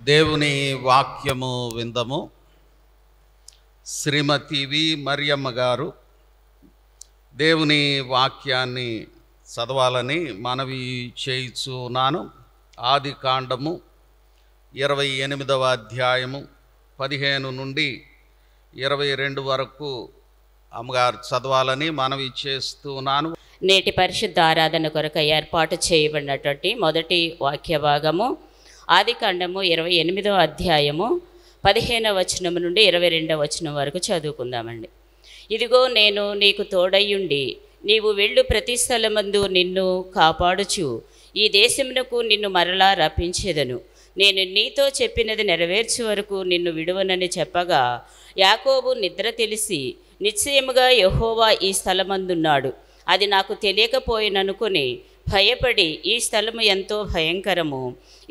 దేవుని వాక్యము విందము. శ్రీమతి వి మరియమ్మ గారు దేవుని వాక్యాన్ని చదవాలని మనవి చేయుచున్నాను. ఆది కాండము 28వ అధ్యాయము 15 నుండి 22 వరకు అమ్మగారు చదవాలని మనవి చేస్తున్నాను. నేటి పరిశుద్ధ ఆరాధన కొరకు ఏర్పాటు చేయబడినటువంటి మొదటి వాక్య భాగము ఆది కాండము 28వ అధ్యాయము 15వ వచనం నుండి 22వ వచనం వరకు చదువుకుందామండి. ఇదిగో నేను నీకు తోడయ్యుండి నీవు వెళ్ళు ప్రతి స్థలమందు నిన్ను కాపాడుచు ఈ దేశమునకు నిన్ను మరలా రప్పించేదను. నేను నీతో చెప్పినది నెరవేర్చు వరకు నిన్ను విడువనని చెప్పగా యాకోబు నిద్ర తెలిసి నిశ్చయముగా యెహోవా ఈ స్థలమందున్నాడు, అది నాకు తెలియకపోయిననుకుని భయపడి ఈ స్థలము ఎంతో భయంకరము,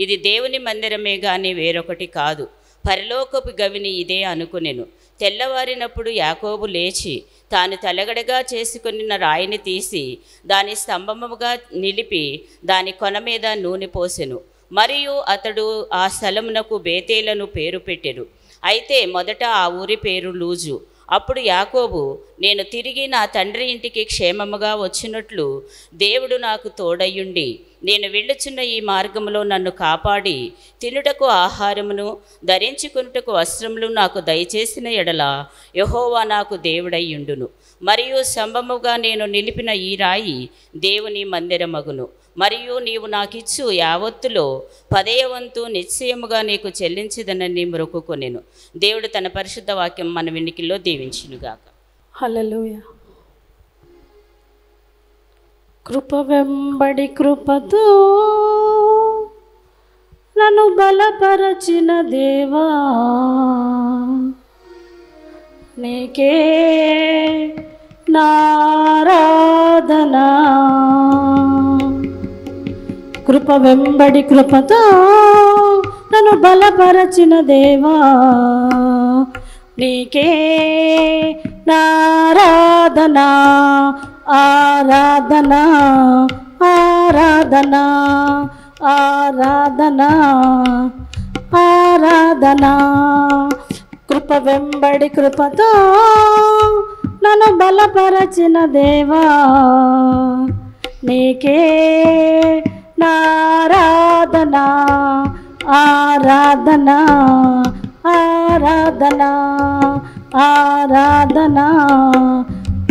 ఇది దేవుని మందిరమే గాని వేరొకటి కాదు, పరలోకపు గవిని ఇదే అనుకునెను. తెల్లవారినప్పుడు యాకోబు లేచి తాను తలగడగా చేసుకున్న రాయిని తీసి దాని స్తంభముగా నిలిపి దాని కొన మీద నూనె పోసెను. మరియు అతడు ఆ స్థలమునకు బేతేలను పేరు పెట్టెను. అయితే మొదట ఆ ఊరి పేరు లూజు. అప్పుడు యాకోబు, నేను తిరిగి నా తండ్రి ఇంటికి క్షేమముగా వచ్చినట్లు దేవుడు నాకు తోడయ్యుండి నేను వెళ్ళుచున్న ఈ మార్గములో నన్ను కాపాడి తినుటకు ఆహారమును ధరించుకున్నటకు వస్త్రములు నాకు దయచేసిన ఎడల యెహోవా నాకు దేవుడయ్యుండును. మరియు స్తంభముగా నేను నిలిపిన ఈ రాయి దేవుని మందిరమగును. మరియు నీవు నాకిచ్చు యావత్తులో 10వ వంతు నిశ్చయముగా నీకు చెల్లించదనని మొక్కుకొనెను. దేవుడు తన పరిశుద్ధ వాక్యం మన వినికిలో దీవించునుగాక. హల్లెలూయా. కృప వెంబడి కృపతో నన్ను బలపరచిన దేవా, నీకే నారాధనా. కృప వెంబడి కృపతో నన్ను బలపరచిన దేవా, నీకే నారాధనా. ఆరాధనా ఆరాధనా ఆరాధనా ఆరాధనా. కృప వెంబడి కృపతో నన్ను బలపరచిన దేవా, నీకే నారాధనా. ఆరాధనా ఆరాధనా ఆరాధనా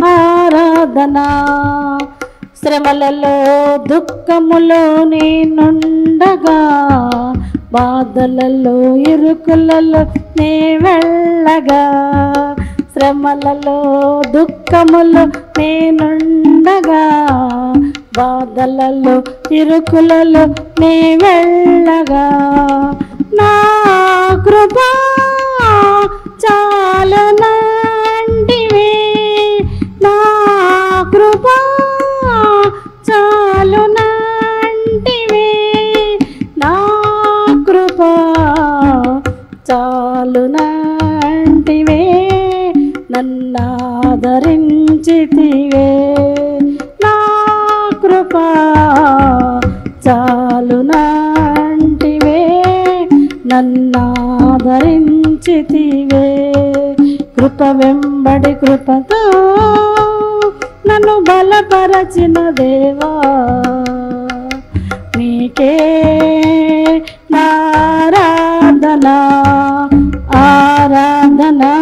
ఆరాధనా. శ్రమలలో దుఃఖములో నేనుండగా, బాధలలో ఇరుకులలో నే వెళ్ళగా, శ్రమలలో దుఃఖములో నేనుండగా, బాధలలో ఇరుకులలో నే వెళ్ళగా, నా కృపా చాలునంటివే, నా కృపా చాలునంటివే, నా కృపా చాలునంటివే, నన్నాదరించితివే, నా కృపా చాలునంటివే, నన్నాదరించితివే. కృప వెంబడి కృపతో నన్ను బలపరచిన దేవా, నీకే నారాధనా. ఆరాధనా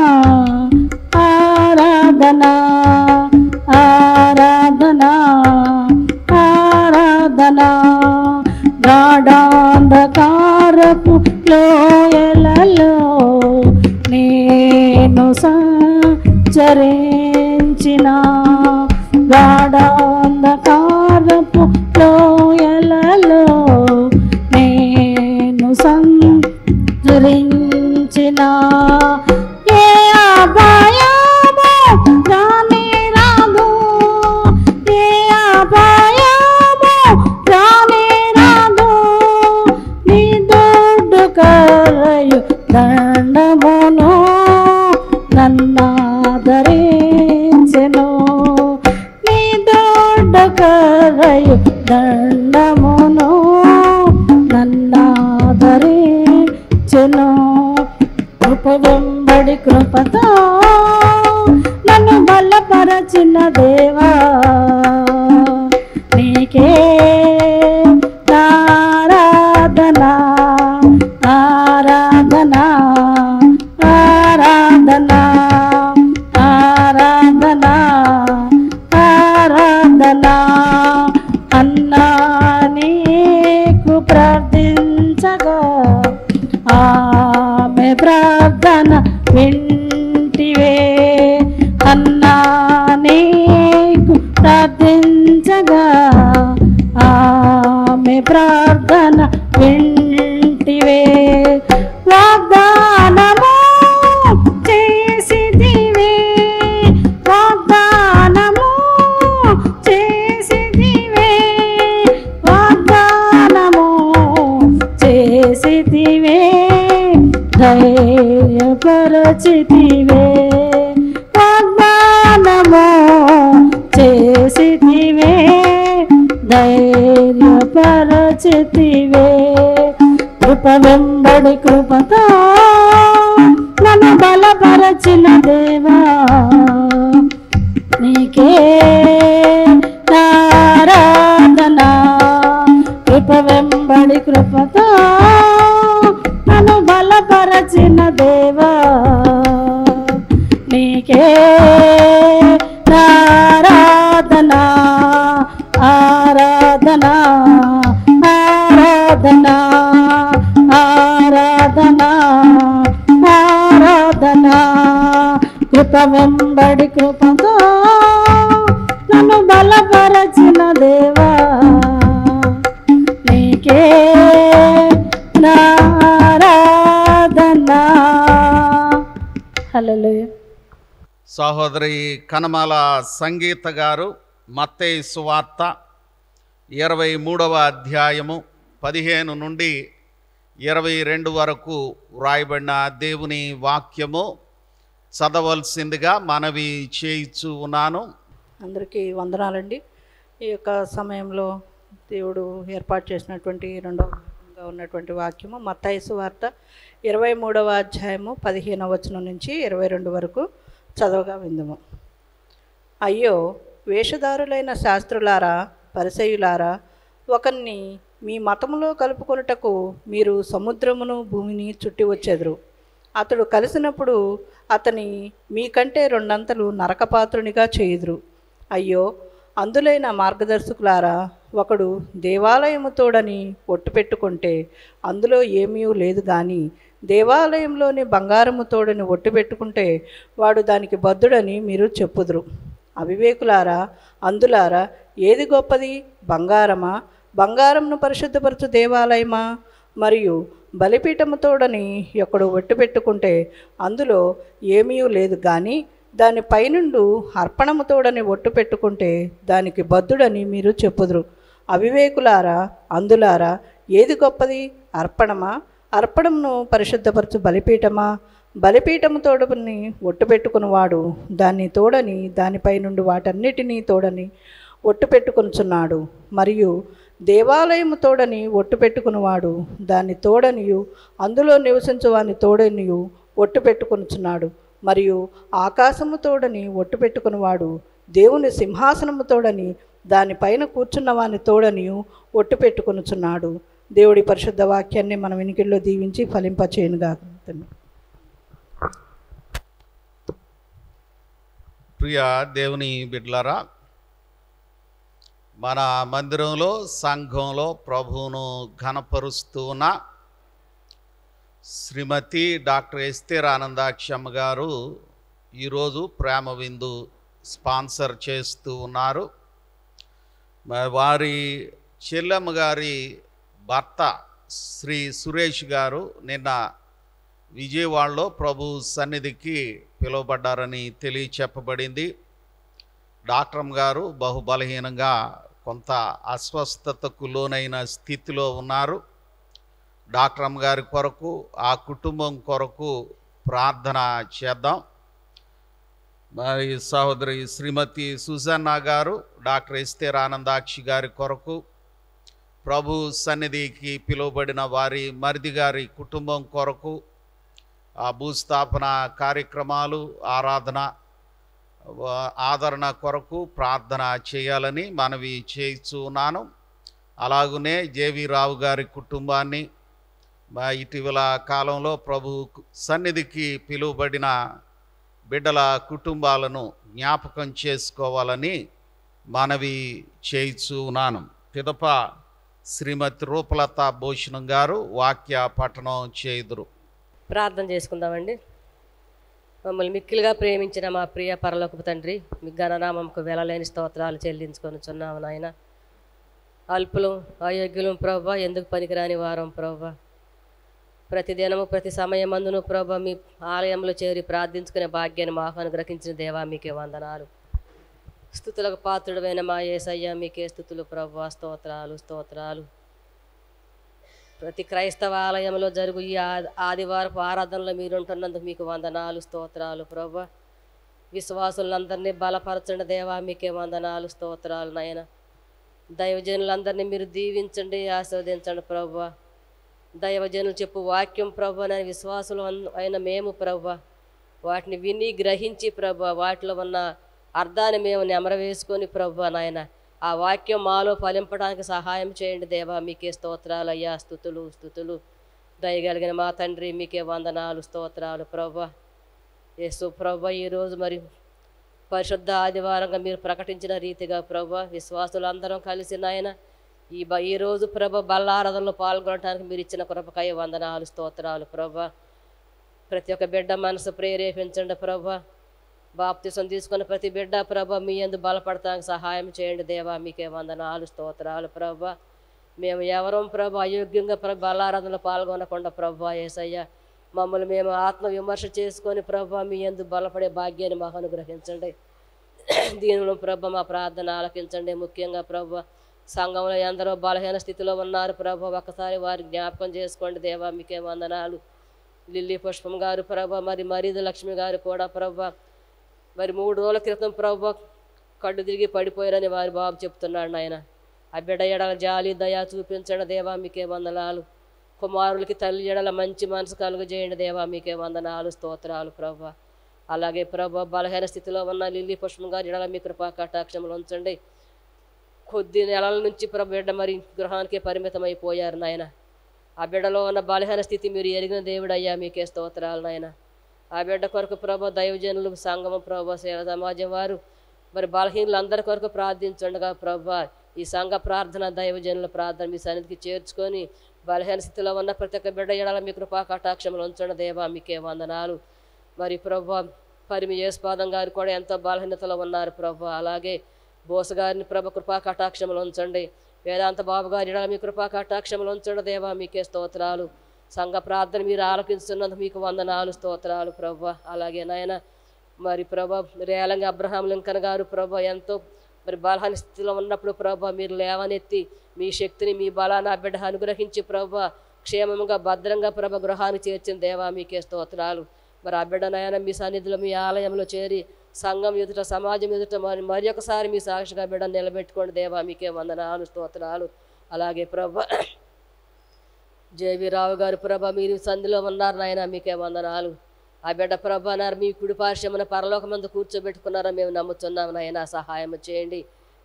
ఆరాధనా ఆరాధనా ఆరాధనా. గాఢాంధకారపు లోయలలో నేను సంచరించిన, గాఢాంధకారపు లోయలలో నేను సంచరించిన, ఏ అపాయము రానే రాదు, ఏ అపాయము రానే రాదు, నీ దొడ్డు కరయు దండమును నన్నాదరించెను, నీ దొడ్డు కరయు దండమును నన్నాదరించెను. బలపరచెను కృప వెంబడి కృపతో నన్ను బలపరచిన దేవా నీకే ఆరాధనా ఆరాధనా ఆరాధనా ఆరాధనా ఆరాధనా అన్నా నీకు ప్రార్థించగా ఆమె ప్రార్థన వింటివే అన్నా నీకు ప్రార్థించగా ఆమె ప్రార్థన వింటివే వాగ్దానము చేసిదివే వాగ్దానము చేసిదివే వాగ్దానము చేసిదివే ధైర్యపరచితివే వాగ్దానము చేసితివే ధైర్యపరచితివే కృప వెంబడి కృపతో నన్ను బలపరచిన దేవా నీకే ఆరాధనా కృప వెంబడి కృపతో నన్ను బలపరచిన దేవా నీకే ఆరాధనా ఆరాధనా ఆరాధనా ఆరాధనా ఆరాధనా కృప వెంబడి కృపతో నన్ను బలపరచిన దేవా నీకే ఆరాధనా. హల్లెలూయా. సహోదరి కనమాల సంగీత గారు మత్తయి సువార్త 23వ అధ్యాయము 15 నుండి 22 వరకు వ్రాయబడిన దేవుని వాక్యము చదవలసిందిగా మనవి చేయిచు ఉన్నాను. అందరికీ వందనాలండి. ఈ యొక్క సమయంలో దేవుడు ఏర్పాటు చేసినటువంటి రెండవగా ఉన్నటువంటి వాక్యము మత్తయి సువార్త 23వ అధ్యాయము 15వ వచనం నుంచి 22 వరకు చదవగా విందుము. అయ్యో వేషధారులైన శాస్త్రులారా పరిసయ్యులారా, ఒకరిని మీ మతములో కలుపుకొనుటకు మీరు సముద్రమును భూమిని చుట్టి వచ్చెదరు. అతడు కలిసినప్పుడు అతని మీకంటే 2 అంతలు నరకపాత్రునిగా చేయుదురు. అయ్యో అందులైన మార్గదర్శకులారా, ఒకడు దేవాలయము తోడని ఒట్టు పెట్టుకుంటే అందులో ఏమీ లేదు, కానీ దేవాలయంలోని బంగారము తోడని ఒట్టు పెట్టుకుంటే వాడు దానికి బద్ధుడని మీరు చెప్పుదురు. అవివేకులారా అందులారా, ఏది గొప్పది, బంగారమా? బంగారంను పరిశుద్ధపరచు దేవాలయమా? మరియు బలిపీఠము తోడని ఒకడు ఒట్టు పెట్టుకుంటే అందులో ఏమీ లేదు, కానీ దాని పైనుండు అర్పణము తోడని ఒట్టు పెట్టుకుంటే దానికి బద్ధుడని మీరు చెప్పుదురు. అవివేకులారా అందులారా, ఏది గొప్పది, అర్పణమా? అర్పణమును పరిశుద్ధపరచు బలిపీఠమా? బలిపీఠము తోడని ఒట్టు పెట్టుకున్నవాడు దాన్ని తోడని దానిపై నుండి వాటన్నిటినీ తోడని ఒట్టు పెట్టుకొనుచున్నాడు. మరియు దేవాలయము తోడని ఒట్టు పెట్టుకున్నవాడు దాన్ని తోడనియు అందులో నివసించు వాని తోడనియు ఒట్టు పెట్టుకొనుచున్నాడు. మరియు ఆకాశము తోడని ఒట్టు పెట్టుకున్నవాడు దేవుని సింహాసనము తోడని దానిపైన కూర్చున్న వాని తోడనియు ఒట్టు పెట్టుకొనుచున్నాడు. దేవుడి పరిశుద్ధ వాక్యాన్ని మన వినికిడిలో దీవించి ఫలింపచేయునుగా. ప్రియ దేవుని బిడ్డలారా, మన మందిరంలో సంఘంలో ప్రభువును ఘనపరుస్తూ ఉన్న శ్రీమతి డాక్టర్ ఎస్తేర్ ఆనందాక్షమ్మ గారు ఈరోజు ప్రేమ విందు స్పాన్సర్ చేస్తూ ఉన్నారు. వారి చెల్లెమ్మ గారి భర్త శ్రీ సురేష్ గారు నిన్న విజయవాడలో ప్రభు సన్నిధికి పిలువబడ్డారని తెలియచెప్పబడింది. డాక్టర్ గారు బహుబలహీనంగా కొంత అస్వస్థతకు లోనైన స్థితిలో ఉన్నారు. డాక్టర్ గారి కొరకు ఆ కుటుంబం కొరకు ప్రార్థన చేద్దాం. మరి సహోదరి శ్రీమతి సుజన్న గారు డాక్టర్ ఎస్తేర్ ఆనందాక్షి గారి కొరకు ప్రభు సన్నిధికి పిలువబడిన వారి మరిది గారి కుటుంబం కొరకు ఆ భూస్థాపన కార్యక్రమాలు, ఆదరణ కొరకు ప్రార్థన చేయాలని మనవి చేస్తున్నాను. అలాగనే జేవి రావు గారి కుటుంబాన్ని ఇటీవల కాలంలో ప్రభు సన్నిధికి పిలువబడిన బిడ్డల కుటుంబాలను జ్ఞాపకం చేసుకోవాలని మనవి చేస్తున్నాను. పిదప శ్రీమతి రూపలత భూషణం గారు వాక్య పఠనం చేయుదురు. ప్రార్థన చేసుకుందామండి. మమ్మల్ని మిక్కిలిగా ప్రేమించిన మా ప్రియ పరలోకపు తండ్రి, మీ ఘననామంకు వెలలేని స్తోత్రాలు చెల్లించుకొనుచున్నాము నాయన. అల్పులు అయోగ్యులం ప్రభా, ఎందుకు పనికిరాని వారం ప్రభా, ప్రతిదినము ప్రతి సమయమందును ప్రభా మీ ఆలయంలో చేరి ప్రార్థించుకునే భాగ్యాన్ని మాకు అనుగ్రహించిన దేవా మీకే వందనాలు. స్తుతులకు పాత్రుడమైన మా యేసయ్య మీకే స్తుతులు ప్రభా, స్తోత్రాలు స్తోత్రాలు. ప్రతి క్రైస్తవ ఆలయంలో జరుగు ఈ ఆదివారపు ఆరాధనలో మీరుంటున్నందుకు మీకు వందనాలు స్తోత్రాలు ప్రభా. విశ్వాసులందరినీ బలపరచండి దేవా మీకే వందనాలు స్తోత్రాలు నాయన. దైవజనులందరినీ మీరు దీవించండి, ఆస్వాదించండి ప్రభా. దైవజనులు చెప్పు వాక్యం ప్రభా నేను విశ్వాసులు అయిన మేము ప్రభా వాటిని విని గ్రహించి ప్రభా వాటిలో ఉన్న అర్థాన్ని మేము నెమరవేసుకొని ప్రభా నాయన ఆ వాక్యం మాలో ఫలింపడానికి సహాయం చేయండి దేవా మీకే స్తోత్రాలు అయ్యా. స్తుతులు స్తుతులు. దయగలిగిన మా తండ్రి మీకే వందనాలు స్తోత్రాలు ప్రభా. యేసు ప్రభా ఈరోజు మరి పరిశుద్ధ ఆదివారంగా మీరు ప్రకటించిన రీతిగా ప్రభా విశ్వాసులందరం కలిసి నాయన ఈరోజు ప్రభ బల్లారాధనలో పాల్గొనడానికి మీరు ఇచ్చిన కృపకై వందనాలు స్తోత్రాలు ప్రభా. ప్రతి ఒక్క బిడ్డ మనసు ప్రేరేపించండి ప్రభా. బాప్తిసం తీసుకున్న ప్రతి బిడ్డ ప్రభా మీ యందు బలపడటానికి సహాయం చేయండి దేవా మీకే వందనాలు స్తోత్రాలు ప్రభా. మేము ఎవరం ప్రభా అయోగ్యంగా బల్లారాధనలో పాల్గొనకుండా ప్రభా యేసయ్య మమ్మల్ని మేము ఆత్మవిమర్శ చేసుకొని ప్రభా మీ యందు బలపడే భాగ్యాన్ని మాకు అనుగ్రహించండి. దీనిలో ప్రభా మా ప్రార్థన ఆలకించండి. ముఖ్యంగా ప్రభా సంఘంలో ఎందరో బలహీన స్థితిలో ఉన్నారు ప్రభా, ఒక్కసారి వారి జ్ఞాపకం చేసుకోండి దేవా మీకే వందనాలు. లిల్లీ పుష్పం గారు ప్రభా, మరి మరీదు లక్ష్మి గారు కూడా ప్రభా మరి 3 రోజుల క్రితం ప్రభా కళ్ళు తిరిగి పడిపోయారని వారి బాబు చెప్తున్నాడు నాయన. ఆ బిడ్డ ఎడల జాలి దయా చూపించండి దేవా మీకే వందనాలు. కుమారులకి తల్లి ఎడల మంచి మనసు కలుగజేయండి దేవా మీకే వందనాలు స్తోత్రాలు ప్రభా. అలాగే ప్రభా బలహీన స్థితిలో ఉన్న లిల్లీ పుష్పం గారు ఎడల మీ కృపా కటాక్షములు ఉంచండి. కొద్ది నెలల నుంచి బిడ్డ మరి గృహానికే పరిమితమైపోయారు నాయన. ఆ బిడ్డలో ఉన్న బలహీన స్థితి మీరు ఎరిగిన దేవుడు అయ్యా మీకే స్తోత్రాలు నాయన. ఆ బిడ్డ కొరకు ప్రభా దైవజనులు సంఘము ప్రభా సేవ సమాజం వారు మరి బలహీనులందరి కొరకు ప్రార్థించండిగా ప్రభా ఈ సంఘ ప్రార్థన దైవజనుల ప్రార్థన మీ సన్నిధికి చేర్చుకొని బలహీన స్థితిలో ఉన్న ప్రతి ఒక్క బిడ్డ ఎడల మీ కృపా కటాక్షములు ఉంచండి దేవా మీకే వందనాలు. మరి ప్రభా పరిమి యేసుపాదం గారు కూడా ఎంతో బలహీనతలో ఉన్నారు ప్రభా. అలాగే బోస గారిని ప్రభ కృపా కటాక్షములు ఉంచండి. వేదాంత బాబు గారి ఎడల మీ కృపా కటాక్షములు ఉంచండి దేవా మీకే స్తోత్రాలు. సంఘ ప్రార్థన మీరు ఆలకిస్తున్నందుకు మీకు వందనాలు స్తోత్రాలు ప్రభా. అలాగే నాయన మరి ప్రభా రేలంగా అబ్రహాం లింకన్ గారు ప్రభా ఎంతో మరి బలహీన స్థితిలో ఉన్నప్పుడు ప్రభా మీరు లేవనెత్తి మీ శక్తిని మీ బలాన్ని ఆ బిడ్డ అనుగ్రహించి ప్రభా క్షేమంగా భద్రంగా ప్రభ గృహానికి చేర్చిన దేవా మీకే స్తోత్రాలు. మరి ఆ బిడ్డ నాయన మీ సన్నిధిలో మీ ఆలయంలో చేరి సంఘం ఎదుట సమాజం ఎదుట మరి ఒకసారి మీ సాక్షిగా బిడ్డ నిలబెట్టుకోండి దేవా మీకే వందనాలు స్తోత్రాలు. అలాగే ప్రభా జేవి రావు గారు ప్రభా మీరు సంధిలో ఉన్నారు నాయన మీకే వందనాలు. ఆ బిడ్డ ప్రభా నారు మీ కుడి పార్శ్వమున పరలోకమందు కూర్చోబెట్టుకున్నారో మేము నమ్ముతున్నాం నాయన సహాయం చేయండి.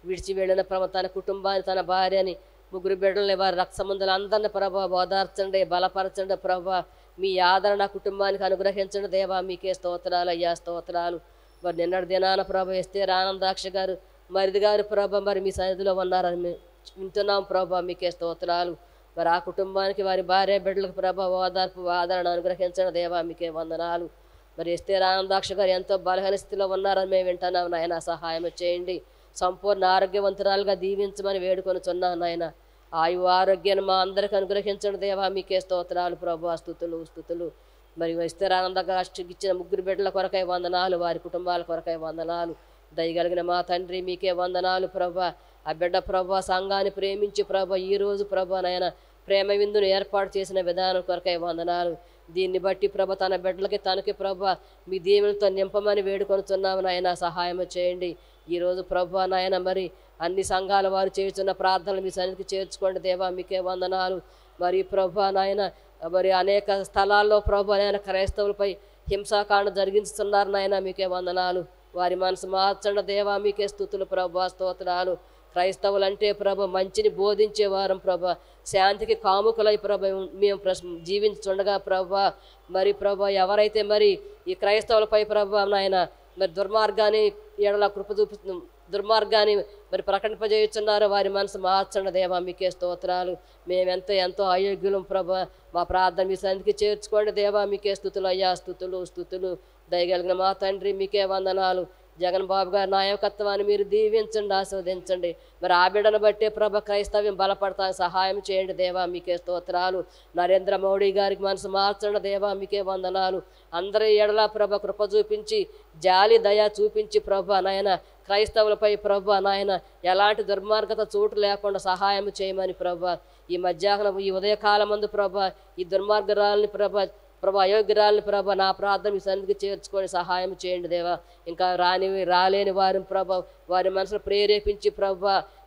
విడిచి వెళ్ళిన తన కుటుంబాన్ని తన భార్యని 3 బిడ్డలని వారి రక్తసంబంధాలు అందరిని ప్రభా ఓదార్చండి బలపరచండి ప్రభా. మీ ఆదరణ కుటుంబానికి అనుగ్రహించండి దేవా మీకే స్తోత్రాలు అయ్యా స్తోత్రాలు. మరి నిన్నటి దినాన ప్రభా ఎస్తేర్ ఆనందాక్ష గారు మరిది గారు ప్రభా మరి మీ సన్నిధిలో ఉన్నారని వింటున్నాం ప్రభా మీకే స్తోత్రాలు. మరి ఆ కుటుంబానికి వారి భార్య బిడ్డలకు ప్రభా ఓదార్పు ఆదరణ అనుగ్రహించండి దేవా మీకే వందనాలు. మరి ఎస్తేర్ ఆనందాక్ష గారు ఎంతో బలహీన స్థితిలో ఉన్నారని మేము వింటున్నాం నాయన సహాయం చేయండి. సంపూర్ణ ఆరోగ్యవంతురాలుగా దీవించమని వేడుకొనుచున్నాను నాయన. ఆయు ఆరోగ్యాన్ని మా అందరికి అనుగ్రహించండి దేవా మీకే స్తోత్రాలు ప్రభా. స్తుతులు స్తుతులు. మరి విస్తరానందంగా ఇచ్చిన 3 బిడ్డల కొరకై వందనాలు, వారి కుటుంబాల కొరకై వందనాలు. దయగలిగిన మా తండ్రి మీకే వందనాలు ప్రభా. ఆ బిడ్డ ప్రభా సంఘాన్ని ప్రేమించి ప్రభా ఈరోజు ప్రభా నాయన ప్రేమ విందును ఏర్పాటు చేసిన విధానం కొరకై వందనాలు. దీన్ని బట్టి ప్రభ తన బిడ్డలకి తనకి ప్రభా మీ దీవెనలతో నింపమని వేడుకొనుచున్నాము నాయన సహాయం చేయండి. ఈరోజు ప్రభా నాయన మరి అన్ని సంఘాల వారు చేస్తున్న ప్రార్థనలు మీ సన్నిధికి చేర్చుకోండి దేవా, మీకే వందనాలు. మరి ప్రభా నాయన మరి అనేక స్థలాల్లో ప్రభా నాయన క్రైస్తవులపై హింసాకాండ జరిగిస్తున్నారు నాయన, మీకే వందనాలు. వారి మనసు మార్చండి దేవా, మీకే స్తుతులు ప్రభా, స్తోత్రాలు. క్రైస్తవులంటే ప్రభ మంచిని బోధించేవారం ప్రభ, శాంతికి కాముకులై ప్రభ మేము జీవించుండగా ప్రభ, మరి ప్రభ ఎవరైతే మరి ఈ క్రైస్తవులపై ప్రభ నాయన మరి దుర్మార్గాన్ని ఎడల కృప చూపిస్తు దుర్మార్గాన్ని మరి ప్రకటింపజేయుచున్నారు, వారి మనసు మార్చండి దేవా, మీకే స్తోత్రాలు. ఎంతో అయోగ్యులం ప్రభ, మా ప్రార్థన మీ సన్నిధికి చేర్చుకోండి దేవా, మీకే స్తుతులు అయ్యా, స్తుతులు. దయగలిగిన మా తండ్రి మీకే వందనాలు. జగన్ బాబు గారి నాయకత్వాన్ని మీరు దీవించండి, ఆస్వాదించండి. మరి ఆ బిడ్డను బట్టే ప్రభ క్రైస్తవ్యం బలపడతానికి సహాయం చేయండి దేవా, మీకే స్తోత్రాలు. నరేంద్ర మోడీ గారికి మనసు మార్చండి దేవా, మీకే వందనాలు. అందరి ఎడల ప్రభ కృప చూపించి జాలి దయ చూపించి ప్రభ నాయన క్రైస్తవులపై ప్రభ నాయన ఎలాంటి దుర్మార్గత చోటు లేకుండా సహాయం చేయమని ప్రభ ఈ మధ్యాహ్నం ఈ ఉదయకాలమందు ప్రభ ఈ దుర్మార్గరాలని ప్రభ అయోగ్యరాలని ప్రభ నా ప్రార్థన మీ సన్నిధికి చేర్చుకొని సహాయం చేయండి దేవా. ఇంకా రాలేని వారిని ప్రభ వారి మనసును ప్రేరేపించి ప్రభ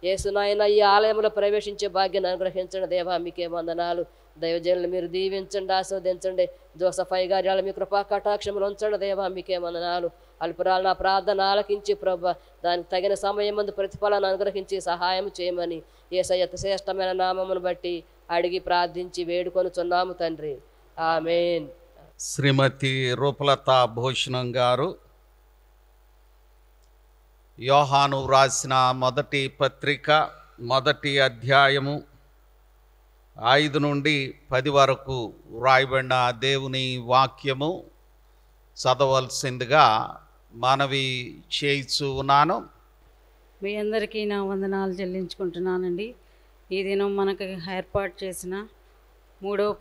యేసునాయన ఈ ఆలయంలో ప్రవేశించే భాగ్యాన్ని అనుగ్రహించండి దేవా, మీకే వందనాలు. దైవజనులు మీరు దీవించండి, ఆస్వాదించండి. జోసఫయ్య గారి మీ కృపా కటాక్షములు ఉంచండి దేవా, మీకే వందనాలు. అల్పురాలు నా ప్రార్థన ఆలకించి ప్రభ దానికి తగిన సమయం ముందు ప్రతిఫలాన్ని అనుగ్రహించి సహాయం చేయమని యేసయ్య శ్రేష్టమైన నామమును బట్టి అడిగి ప్రార్థించి వేడుకొనుచున్నాము తండ్రి, ఆమేన్. శ్రీమతి రూపలత భూషణం గారు యోహాను వ్రాసిన మొదటి పత్రిక 1వ అధ్యాయము 5 నుండి 10 వరకు వ్రాయబడిన దేవుని వాక్యము చదవలసిందిగా మనవి చేయిచు ఉన్నాను. మీ అందరికీ నా వందనాలు చెల్లించుకుంటున్నానండి. ఈ దినం మనకు ఏర్పాటు చేసిన మూడవ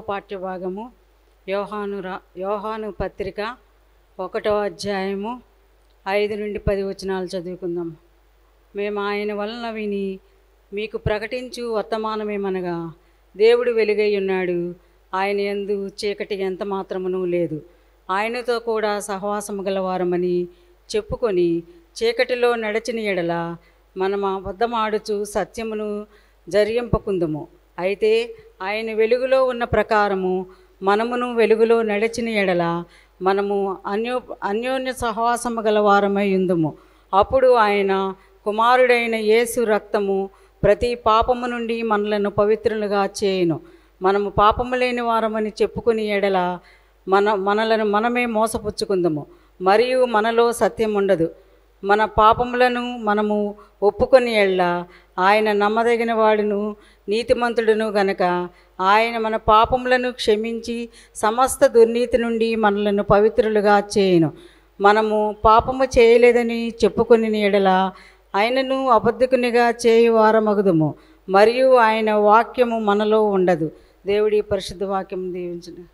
పాఠ్య భాగము యోహాను పత్రిక 1వ అధ్యాయము 5 నుండి 10 వచనాలు చదువుకుందాం. మేము ఆయన వలన విని మీకు ప్రకటించు వర్తమానమేమనగా దేవుడు వెలుగై ఉన్నాడు, ఆయన యందు చీకటి ఎంత మాత్రమునూ లేదు. ఆయనతో కూడా సహవాసము గలవారమని చెప్పుకొని చీకటిలో నడచిన ఎడల మనం అబద్ధమాడుచు సత్యమును జరిగింపకుందుము. అయితే ఆయన వెలుగులో ఉన్న ప్రకారము మనమును వెలుగులో నడిచిన ఎడల మనము అన్యోన్య సహవాసము గలవారమై ఉందుము. అప్పుడు ఆయన కుమారుడైన యేసు రక్తము ప్రతి పాపము నుండి మనలను పవిత్రులుగా చేయును. మనము పాపము లేని వారమని చెప్పుకుని ఎడల మనలను మనమే మోసపుచ్చుకుందుము, మరియు మనలో సత్యం ఉండదు. మన పాపములను మనము ఒప్పుకొని ఎడల ఆయన నమ్మదగిన వాడును నీతిమంతుడును గనక ఆయన మన పాపములను క్షమించి సమస్త దుర్నీతి నుండి మనలను పవిత్రులుగా చేయును. మనము పాపము చేయలేదని చెప్పుకొని ఎడల ఆయనను అబద్ధకునిగా చేయువారమగుదుము, మరియు ఆయన వాక్యము మనలో ఉండదు. దేవుడి పరిశుద్ధ వాక్యం దీవించును.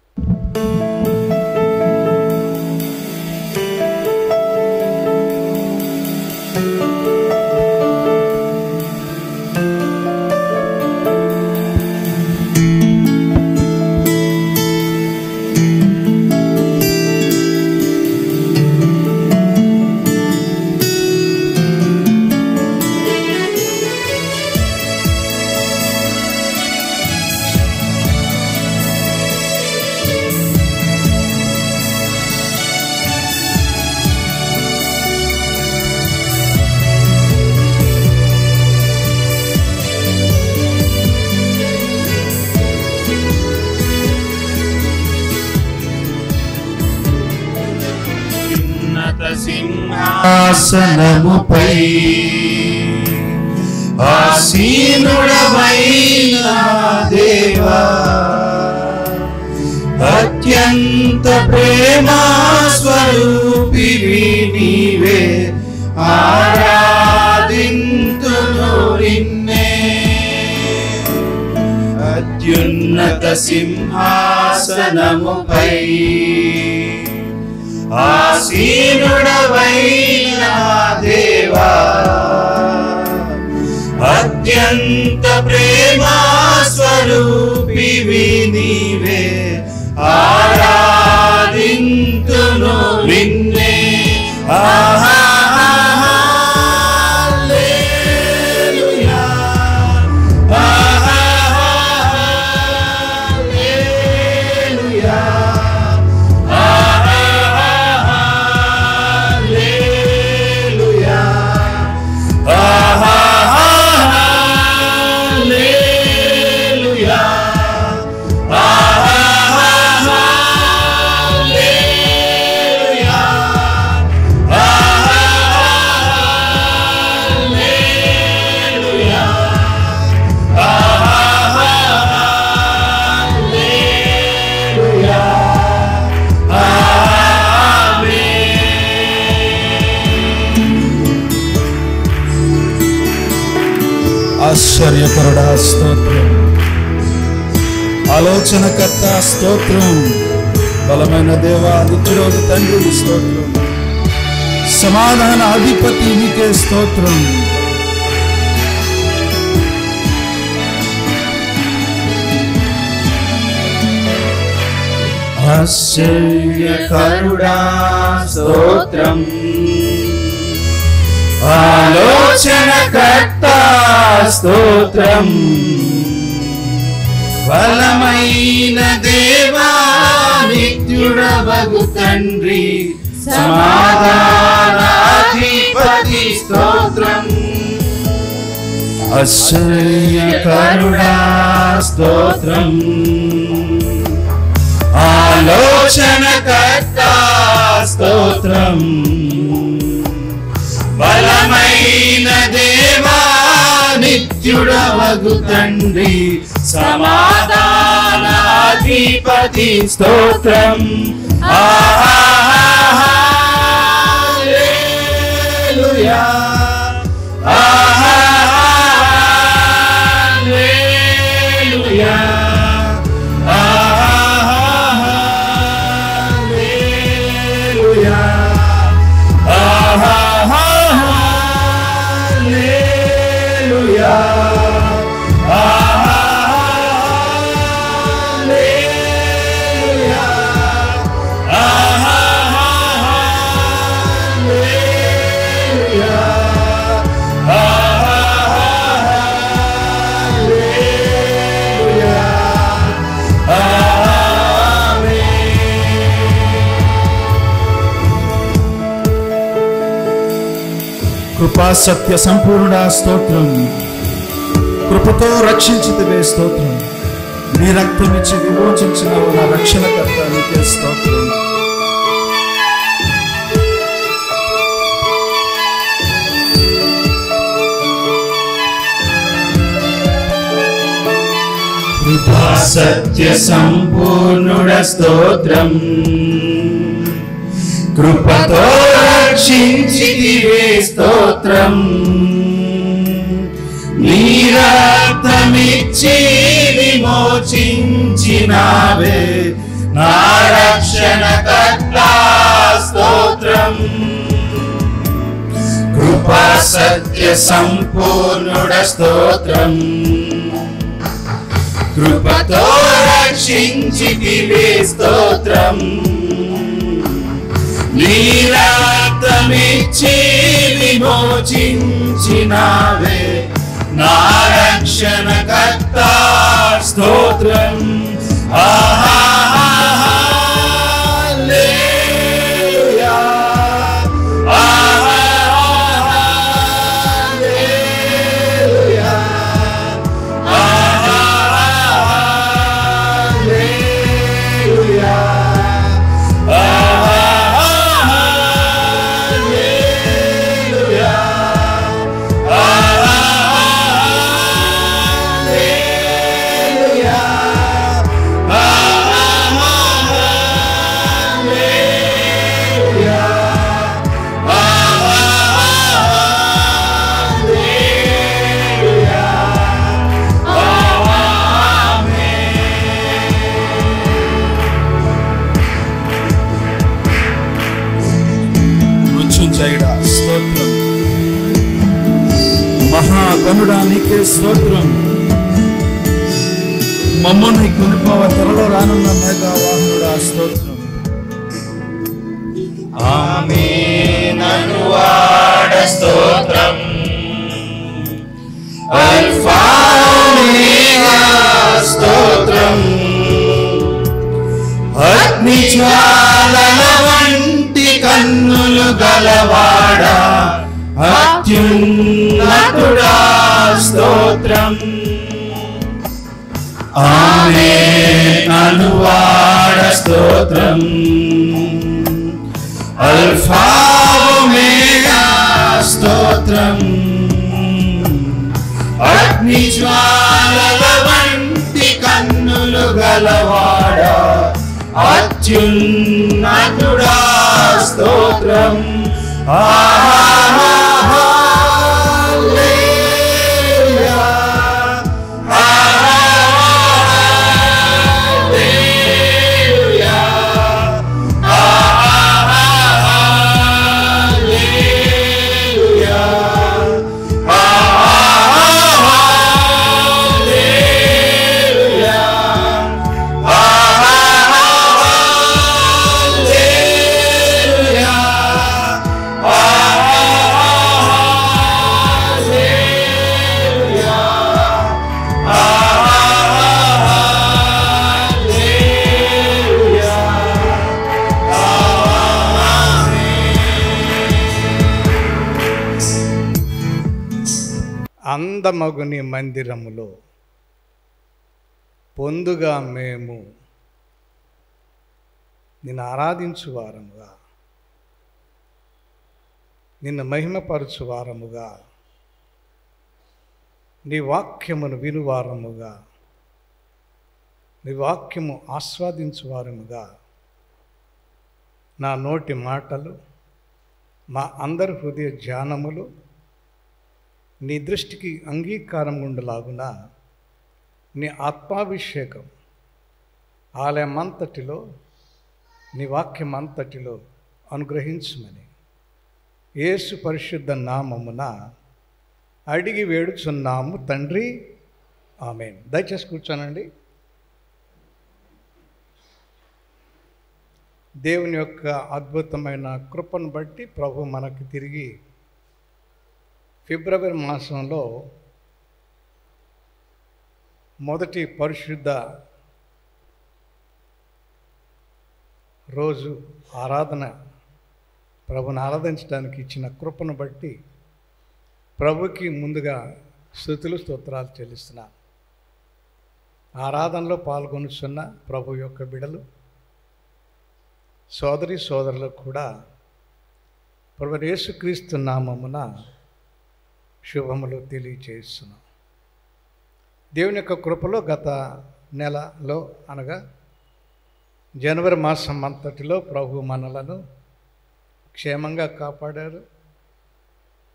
సింహాసనముపై ఆసీనుడవైన దేవా, అత్యంత ప్రేమా స్వరూపివి నీవే, ఆరాధింతును నిన్నే. అత్యున్నత సింహాసనముపై ఆసీనుడవైన దేవా, అత్యంత ప్రేమా స్వరూపివి నీవే, ఆరాధింతును నిన్నే. ఆహా ఆశ్చర్యకరుడా స్తోత్రం, ఆలోచనకర్త స్తోత్రం, బలమైన దేవా నిత్యుడగు తండ్రి స్తోత్రం, సమాధాన అధిపతి నీకే స్తోత్రం. ఆశ్చర్యకరుడా స్తోత్రం, ఆలోచనకర్త స్తోత్రం, బలమైన దేవా నిత్యుడవగు తండ్రి సమాధానాధిపతి స్తోత్రం. ఆశ్చర్యకరుడా స్తోత్రం, ఆలోచనకర్త స్తోత్రం, బలమైన దేవా నిత్యుడవగు తండ్రి సమాధానాధిపతి స్తోత్రం. హల్లెలూయా, హల్లెలూయా, కృపా సత్య సంపూర్ణ స్తోత్రం, కృపతో రక్షించితివే స్తోత్రం, నీ రక్తమిచ్చి విమోచించిన నా రక్షణకర్త నీకే స్తోత్రం. కృపా సత్య సంపూర్ణుడ స్తోత్రం, కృపతో రక్షించితివే స్తోత్రం, నీ రక్తమిచ్చి విమోచించినావే నా రక్షణకర్త స్తోత్రం. కృపా సత్య సంపూర్ణుడ స్తోత్రం, కృపతో రక్షించితివే స్తోత్రం, నీ రక్తమిచ్చి విమోచించినావే నా రక్షణకర్త స్తోత్రం. హల్లెలూయా, హల్లెలూయా, హల్లెలూయా, మృత్యుంజయుడా స్తోత్రం, మహాగణుడా నీకే స్తోత్రం, మమ్మల్ని కొనిపోవ త్వరలో రానున్న మేఘవాహనుడా స్తోత్రం. ఆమేననువాడ స్తోత్రం, అల్ఫా ఓమేగా స్తోత్రం, అగ్ని జ్వాలల వంటి కన్నులు గలవాడా అత్యున్నతుడా స్తోత్రం. ఆమేననువాడ స్తోత్రం, అల్ఫా ఓమేగా స్తోత్రం, అగ్ని జ్వాలల వంటి కన్నులు గలవాడా అత్యున్నతుడా స్తోత్రం. హల్లెలూయా, అందమగుని మందిరములో పొందుగా మేము నిన్ను ఆరాధించువారముగా, నిన్ను మహిమపరచువారముగా, నీ వాక్యమును వినువారముగా, నీ వాక్యము ఆస్వాదించువారముగా నా నోటి మాటలు, మా అందరి హృదయ ధ్యానములు నీ దృష్టికి అంగీకారం ఉండలాగున నీ ఆత్మాభిషేకం ఆలయమంతటిలో, నీ వాక్యమంతటిలో అనుగ్రహించుమని యేసు పరిశుద్ధ నామమున అడిగి వేడుచున్నాము తండ్రి, ఆమేన్. దయచేసి కూర్చోనండి. దేవుని యొక్క అద్భుతమైన కృపను బట్టి ప్రభు మనకు తిరిగి ఫిబ్రవరి మాసంలో మొదటి పరిశుద్ధ రోజు ఆరాధన, ప్రభుని ఆరాధించడానికి ఇచ్చిన కృపను బట్టి ప్రభుకి ముందుగా స్తుతులు స్తోత్రాలు చెల్లిస్తున్నాను. ఆరాధనలో పాల్గొనుచున్న ప్రభు యొక్క బిడలు, సోదరి సోదరులకు కూడా ప్రభు యేసుక్రీస్తు నామమున శుభములు తెలియచేస్తున్నాం. దేవుని యొక్క కృపలో గత నెలలో అనగా జనవరి మాసం అంతటిలో ప్రభు మనలను క్షేమంగా కాపాడారు.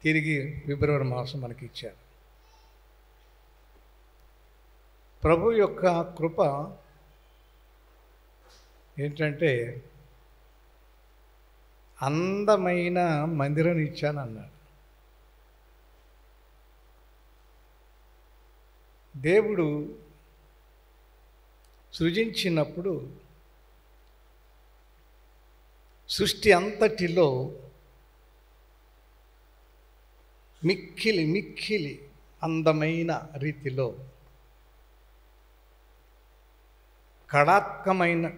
తిరిగి ఫిబ్రవరి మాసం మనకి ఇచ్చారు. ప్రభు యొక్క కృప ఏంటంటే అందమైన మందిరం ఇచ్చానన్నాడు. దేవుడు సృజించినప్పుడు సృష్టి అంతటిలో మిక్కిలి అందమైన రీతిలో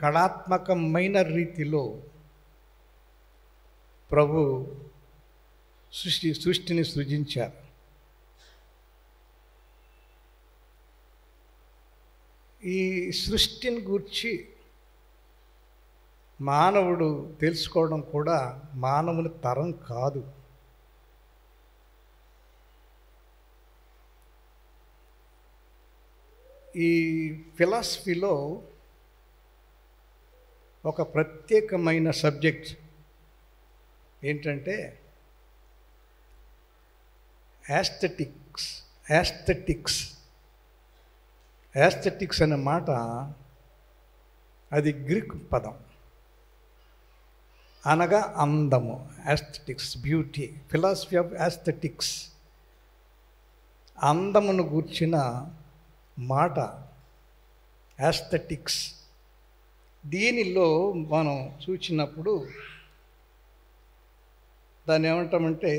కళాత్మకమైన రీతిలో ప్రభు సృష్టిని సృజించారు. ఈ సృష్టిని గూర్చి మానవుడు తెలుసుకోవడం కూడా మానవుని తరం కాదు. ఈ ఫిలాసఫీలో ఒక ప్రత్యేకమైన సబ్జెక్ట్ ఏంటంటే యాస్థెటిక్స్ అనే మాట అది గ్రీక్ పదం, అనగా అందము. యాస్థెటిక్స్, బ్యూటీ, ఫిలాసఫీ ఆఫ్ యాస్థెటిక్స్, అందమును గూర్చిన మాట యాస్థెటిక్స్. దీనిలో మనం చూసినప్పుడు దాన్ని ఏమంటామంటే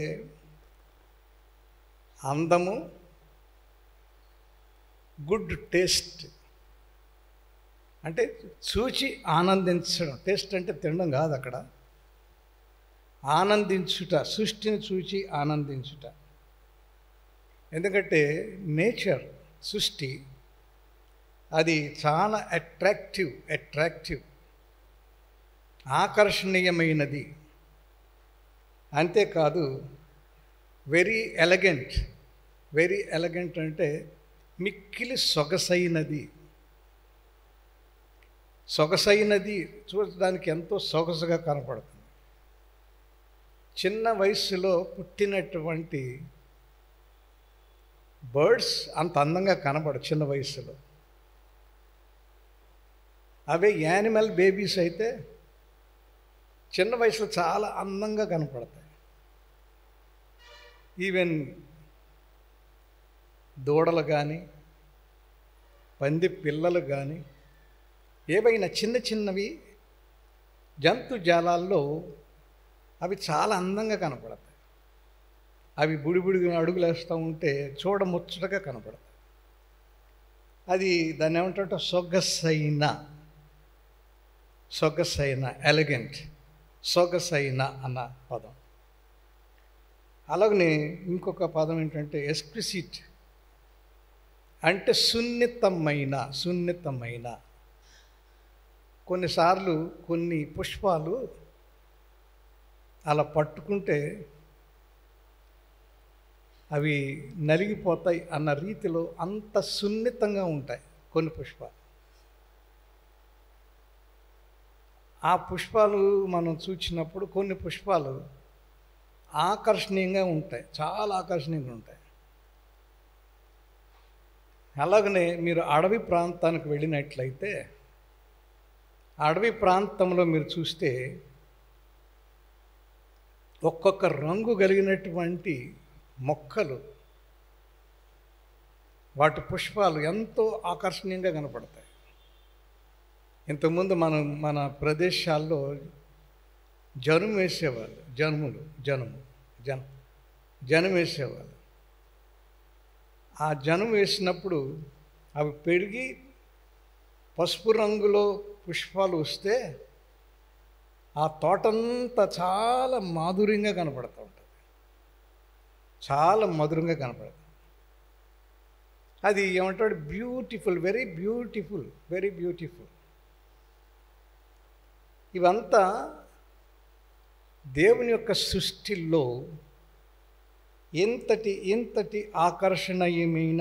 అందము, గుడ్ టేస్ట్, అంటే చూచి ఆనందించడం. టేస్ట్ అంటే తినడం కాదు, అక్కడ ఆనందించుట, సృష్టిని చూచి ఆనందించుట. ఎందుకంటే నేచర్, సృష్టి అది చాలా అట్రాక్టివ్, ఆకర్షణీయమైనది. అంతేకాదు వెరీ ఎలగెంట్ అంటే మిక్కిలి సొగసైనది చూడడానికి ఎంతో సొగసుగా కనపడుతుంది. చిన్న వయసులో పుట్టినటువంటి బర్డ్స్ అంత అందంగా కనపడవు చిన్న వయసులో. అవే యానిమల్ బేబీస్ అయితే చిన్న వయసులో చాలా అందంగా కనపడతాయి. ఈవెన్ దూడలు కానీ, పంది పిల్లలు కానీ, ఏవైనా చిన్నవి జంతుజాలాల్లో అవి చాలా అందంగా కనపడతాయి. అవి బుడిబుడిగా అడుగులు వేస్తూ ఉంటే చూడముచ్చటగా కనపడతాయి. అది దాన్ని ఏమంటే సొగసైన ఎలిగెంట్, సొగసైన అన్న పదం. అలాగనే ఇంకొక పదం ఏంటంటే ఎక్స్క్విసిట్, అంటే సున్నితమైన. కొన్నిసార్లు కొన్ని పుష్పాలు అలా పట్టుకుంటే అవి నలిగిపోతాయి అన్న రీతిలో అంత సున్నితంగా ఉంటాయి కొన్ని పుష్పాలు. ఆ పుష్పాలు మనం చూసినప్పుడు కొన్ని పుష్పాలు ఆకర్షణీయంగా ఉంటాయి, చాలా ఆకర్షణీయంగా ఉంటాయి. అలాగనే మీరు అడవి ప్రాంతానికి వెళ్ళినట్లయితే అడవి ప్రాంతంలో మీరు చూస్తే ఒక్కొక్క రంగు కలిగినటువంటి మొక్కలు, వాటి పుష్పాలు ఎంతో ఆకర్షణీయంగా కనపడతాయి. ఇంతకుముందు మన ప్రదేశాల్లో జనుము వేసేవాళ్ళు, జనం వేసేవాళ్ళు. ఆ జనం వేసినప్పుడు అవి పెరిగి పసుపు రంగులో పుష్పాలు వస్తే ఆ తోటంతా చాలా మాధుర్యంగా కనపడుతూ ఉంటుంది, చాలా మధురంగా కనపడుతుంది. అది ఏమంటాడు, beautiful, very beautiful, very beautiful. ఇవంతా దేవుని యొక్క సృష్టిలో ఎంతటి ఆకర్షణీయమైన,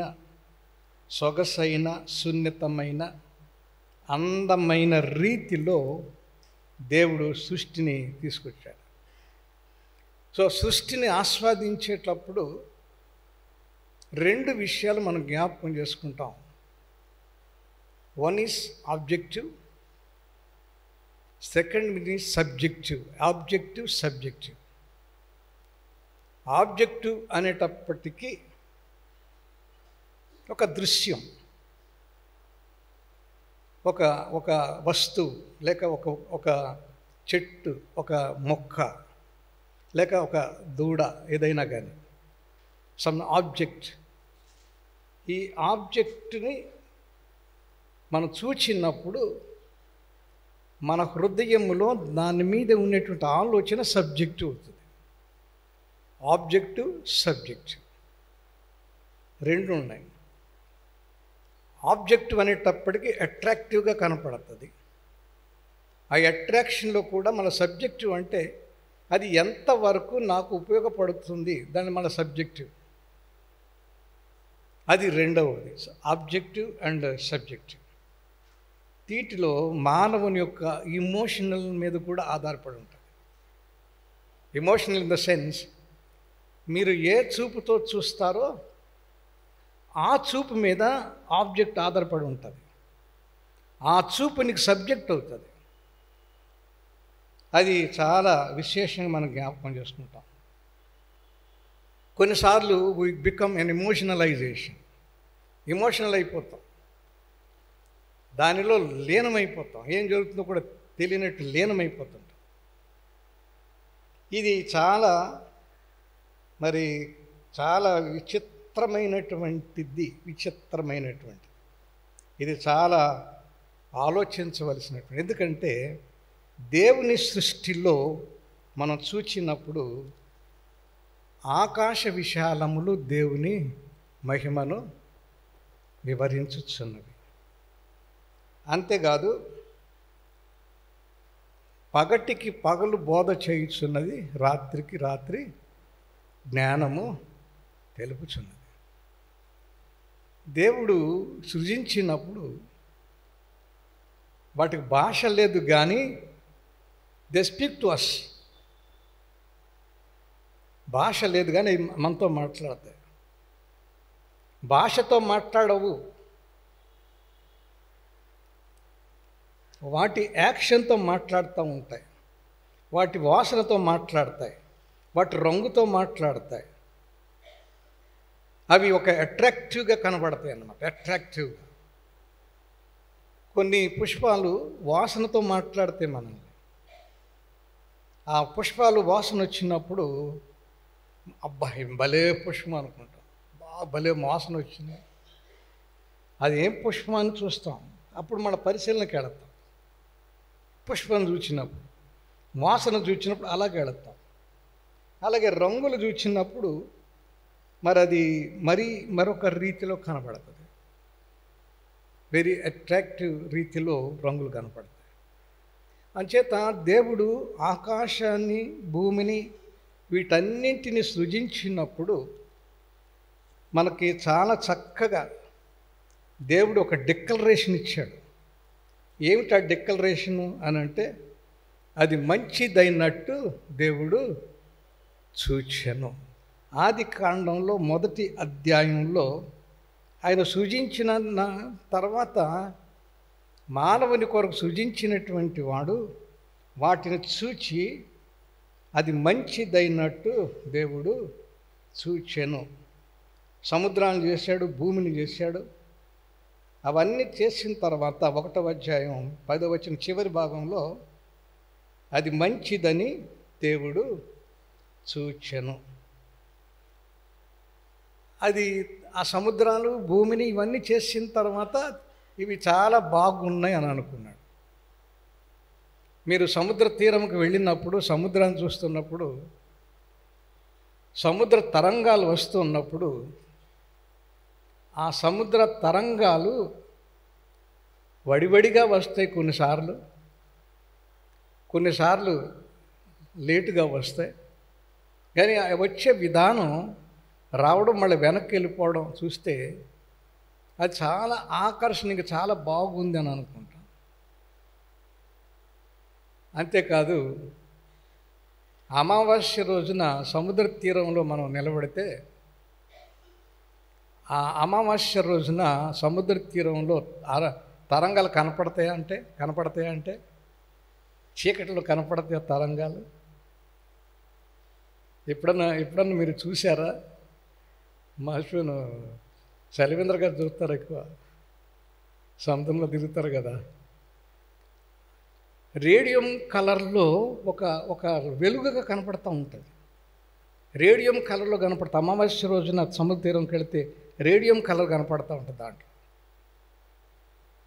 సొగసైన, సున్నితమైన, అందమైన రీతిలో దేవుడు సృష్టిని తీసుకొచ్చాడు. సో సృష్టిని ఆస్వాదించేటప్పుడు రెండు విషయాలు మనం జ్ఞాపకం చేసుకుంటాం. One is objective, second is subjective. Subjective. Objective అనేటప్పటికీ ఒక దృశ్యం, ఒక వస్తువు, లేక ఒక చెట్టు, ఒక మొక్క, లేక ఒక దూడ, ఏదైనా కానీ సమ్ ఆబ్జెక్ట్. ఈ ఆబ్జెక్ట్ని మనం చూచినప్పుడు మన హృదయంలో దాని మీద ఉన్నటువంటి ఆలోచన సబ్జెక్టివ్ అవుతుంది. ఆబ్జెక్టివ్, సబ్జెక్టివ్ రెండు ఉన్నాయి. ఆబ్జెక్టివ్ అనేటప్పటికీ అట్రాక్టివ్గా కనపడుతుంది. ఆ అట్రాక్షన్లో కూడా మన సబ్జెక్టివ్ అంటే అది ఎంతవరకు నాకు ఉపయోగపడుతుంది, దాన్ని మన సబ్జెక్టివ్. అది రెండవది, ఆబ్జెక్టివ్ అండ్ సబ్జెక్టివ్. వీటిలో మానవుని యొక్క ఇమోషనల్ మీద కూడా ఆధారపడి ఉంటుంది. ఎమోషనల్ ఇన్ ద సెన్స్, మీరు ఏ చూపుతో చూస్తారో ఆ చూపు మీద ఆబ్జెక్ట్ ఆధారపడి ఉంటుంది. ఆ చూపు నీకు సబ్జెక్ట్ అవుతుంది. అది చాలా విశేషంగా మనం జ్ఞాపకం చేసుకుంటాం. కొన్నిసార్లు వీ బికమ్ ఎన్ ఎమోషనల్ అయిపోతాం, దానిలో లీనమైపోతాం, ఏం జరుగుతుందో కూడా తెలియనట్టు లీనమైపోతుంటాం. ఇది చాలా విచిత్రమైనటువంటిది. ఇది చాలా ఆలోచించవలసినటువంటి. ఎందుకంటే దేవుని సృష్టిలో మనం చూచినప్పుడు ఆకాశ విశాలములు దేవుని మహిమను వివరించుచున్నవి. అంతేకాదు, పగటికి పగలు బోధ చేయుచున్నది, రాత్రికి రాత్రి జ్ఞానము తెలుపుచున్నది. దేవుడు సృజించినప్పుడు వాటికి భాష లేదు, కానీ దే స్పీక్ టు అస్. భాష లేదు కానీ మనతో మాట్లాడతాయి. భాషతో మాట్లాడవు, వాటి యాక్షన్తో మాట్లాడుతూ ఉంటాయి, వాటి వాసనతో మాట్లాడతాయి, వాటి రంగుతో మాట్లాడతాయి. అవి ఒక అట్రాక్టివ్గా కనబడతాయి అన్నమాట. అట్రాక్టివ్గా కొన్ని పుష్పాలు వాసనతో మాట్లాడతాయి మనల్ని. ఆ పుష్పాలు వాసన వచ్చినప్పుడు అబ్బాయి భలే పుష్పం అనుకుంటాం, భలే వాసన వచ్చింది. అది ఏం పుష్పం అని చూస్తాం. అప్పుడు మన పరిశీలనకి వెళతాం. పుష్పం చూచినప్పుడు, వాసన చూచినప్పుడు అలాగే వెళతాం. అలాగే రంగులు చూచినప్పుడు మరి అది మరొక రీతిలో కనబడుతుంది. వెరీ అట్రాక్టివ్ రీతిలో రంగులు కనపడతాయి. అంచేత దేవుడు ఆకాశాన్ని, భూమిని, వీటన్నింటిని సృజించినప్పుడు మనకి చాలా చక్కగా దేవుడు ఒక డిక్లరేషన్ ఇచ్చాడు. ఏమిటి ఆ డిక్లరేషను అని అంటే, అది మంచిదైనట్టు దేవుడు చూచెను. ఆది కాండంలో మొదటి అధ్యాయంలో ఆయన సృజించిన తర్వాత మానవుని కొరకు సృజించినటువంటి వాడు వాటిని చూచి అది మంచిదైనట్టు దేవుడు చూచెను. సముద్రాన్ని చేశాడు, భూమిని చేశాడు. అవన్నీ చేసిన తర్వాత 1వ అధ్యాయం 10వ వచనం చివరి భాగంలో అది మంచిదని దేవుడు చూచెను. అది ఆ సముద్రాలు, భూమిని ఇవన్నీ చేసిన తర్వాత ఇవి చాలా బాగున్నాయి అని అనుకున్నాడు. మీరు సముద్ర తీరంకి వెళ్ళినప్పుడు, సముద్రాన్ని చూస్తున్నప్పుడు, సముద్ర తరంగాలు వస్తున్నప్పుడు ఆ సముద్ర తరంగాలు వడివడిగా వస్తాయి, కొన్నిసార్లు లేటుగా వస్తాయి. కానీ వచ్చే విధానం, రావడం మళ్ళీ వెనక్కి వెళ్ళిపోవడం చూస్తే అది చాలా ఆకర్షణీయంగా చాలా బాగుంది అని అనుకుంటాం. అంతేకాదు, అమావాస్య రోజున సముద్ర తీరంలో మనం నిలబడితే ఆ అమావాస్య రోజున సముద్ర తీరంలో తరంగాలు కనపడతాయంటే చీకటిలో కనపడతాయి తరంగాలు. ఎప్పుడన్నా మీరు చూసారా? మా హస్బెండ్ శైలేంద్ర గారు చూస్తారు, ఎక్కువ సముద్రంలో తిరుగుతారు కదా. రేడియం కలర్లో ఒక వెలుగుగా కనపడుతూ ఉంటుంది. రేడియం కలర్లో కనపడుతుంది. అమావాస్య రోజున సముద్ర తీరంకి వెళితే రేడియం కలర్ కనపడుతూ ఉంటుంది.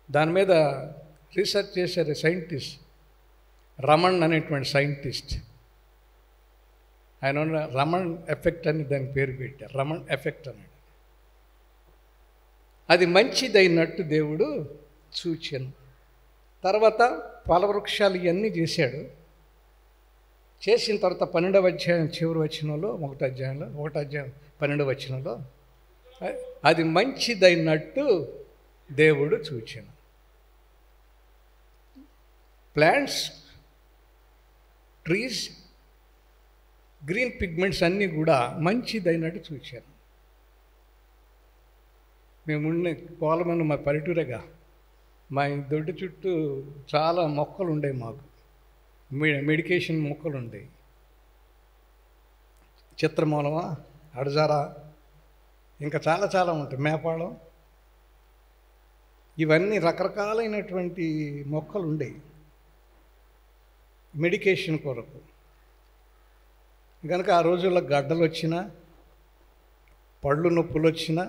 దాని మీద రీసెర్చ్ చేశారు సైంటిస్ట్, రమణ్ అనేటువంటి సైంటిస్ట్. ఆయన రమణ్ ఎఫెక్ట్ అని దాని పేరు పెట్టారు, రమణ్ ఎఫెక్ట్ అన్నాడు. అది మంచిదైనట్టు దేవుడు చూచెను. తర్వాత ఫలవృక్షాలు ఇవన్నీ చేశాడు. చేసిన తర్వాత 12వ అధ్యాయం చివరి వచనంలో, 1వ అధ్యాయం 12వ వచనంలో అది మంచిదైనట్టు దేవుడు చూచెను. ప్లాంట్స్, ట్రీస్, గ్రీన్ పిగ్మెంట్స్ అన్నీ కూడా మంచిదైనట్టు చూశాను. మేమున్న కోలమని మా పల్లెటూరేగా, మా దొడ్డి చుట్టూ చాలా మొక్కలు ఉండేవి. మాకు మెడికేషన్ మొక్కలు ఉండేవి. చిత్రమూలమ, అడజార, ఇంకా చాలా ఉంటాయి, మేపాళం, ఇవన్నీ రకరకాలైనటువంటి మొక్కలు ఉండేవి మెడికేషన్ కొరకు. కనుక ఆ రోజుల్లో గడ్డలు వచ్చినా, పళ్ళు నొప్పులు వచ్చినా,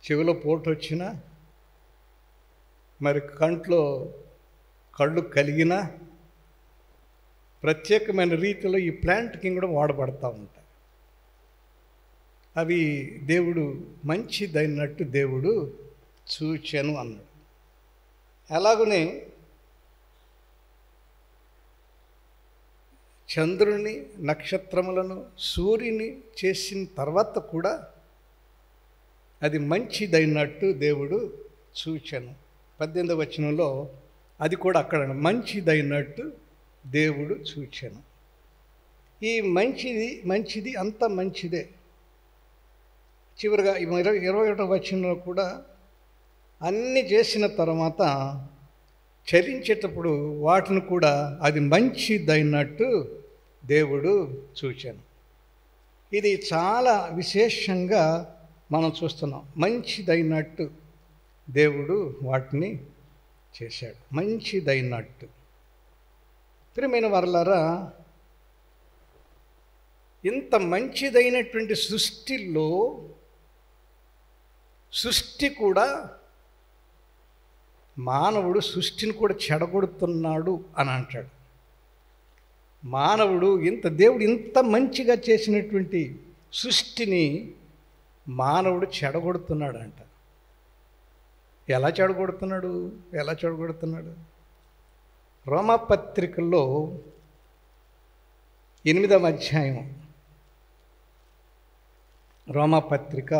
చెవిలో పోటు వచ్చినా, మరి కంట్లో కళ్ళు కలిగినా ప్రత్యేకమైన రీతిలో ఈ ప్లాంట్కి కూడా వాడబడతా ఉంటాయి. అవి దేవుడు మంచిదైనట్టు దేవుడు చూచెను అన్నాడు. అలాగనే చంద్రుని, నక్షత్రములను, సూర్యుని చేసిన తర్వాత కూడా అది మంచిదైనట్టు దేవుడు చూచెను. 18వ వచనంలో అది కూడా అక్కడ మంచిదైనట్టు దేవుడు చూచెను. ఈ మంచిది అంత మంచిదే. చివరిగా 21వ వచనంలో కూడా అన్నీ చేసిన తర్వాత చరించేటప్పుడు వాటిని కూడా అది మంచిదైనట్టు దేవుడు చూచెను. ఇది చాలా విశేషంగా మనం చూస్తున్నాం. మంచిదైనట్టు దేవుడు వాటిని చేశాడు, మంచిదైనట్టు. ప్రియమైన వారలారా, ఇంత మంచిదైనటువంటి సృష్టిలో సృష్టి కూడా, మానవుడు సృష్టిని కూడా చెడగొడుతున్నాడు అని అంటాడు. మానవుడు దేవుడు ఇంత మంచిగా చేసినటువంటి సృష్టిని మానవుడు చెడగొడుతున్నాడు అంట. ఎలా చెడగొడుతున్నాడు? రోమాపత్రికలో 8వ అధ్యాయం, రోమాపత్రిక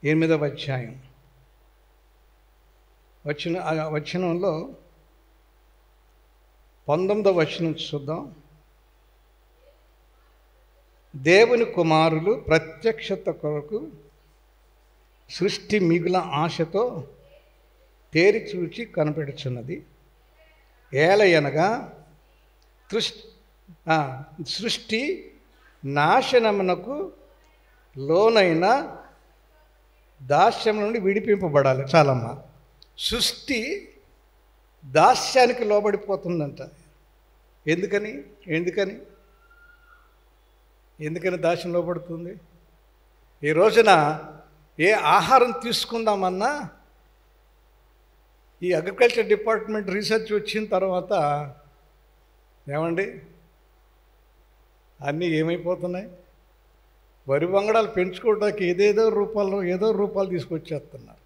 8వ అధ్యాయం వచనంలో 19వ వచనం చూద్దాం. దేవుని కుమారులు ప్రత్యక్షత కొరకు సృష్టి మిగుల ఆశతో తేరి చూచి కనపెడుచున్నది. ఏలయనగా సృష్టి నాశనమునకు లోనైన దాస్యం నుండి విడిపింపబడాలి. చాలమ్మా, సృష్టి దాస్యానికి లోబడిపోతుందంట. ఎందుకని దాస్యం లోబడుతుంది? ఈ రోజున ఏ ఆహారం తీసుకుందామన్నా ఈ అగ్రికల్చర్ డిపార్ట్మెంట్ రీసెర్చ్ వచ్చిన తర్వాత ఏమండి అన్నీ ఏమైపోతున్నాయి? వరి వంగడాలు పెంచుకోవడానికి ఏదో రూపాలు తీసుకొచ్చేస్తున్నారు.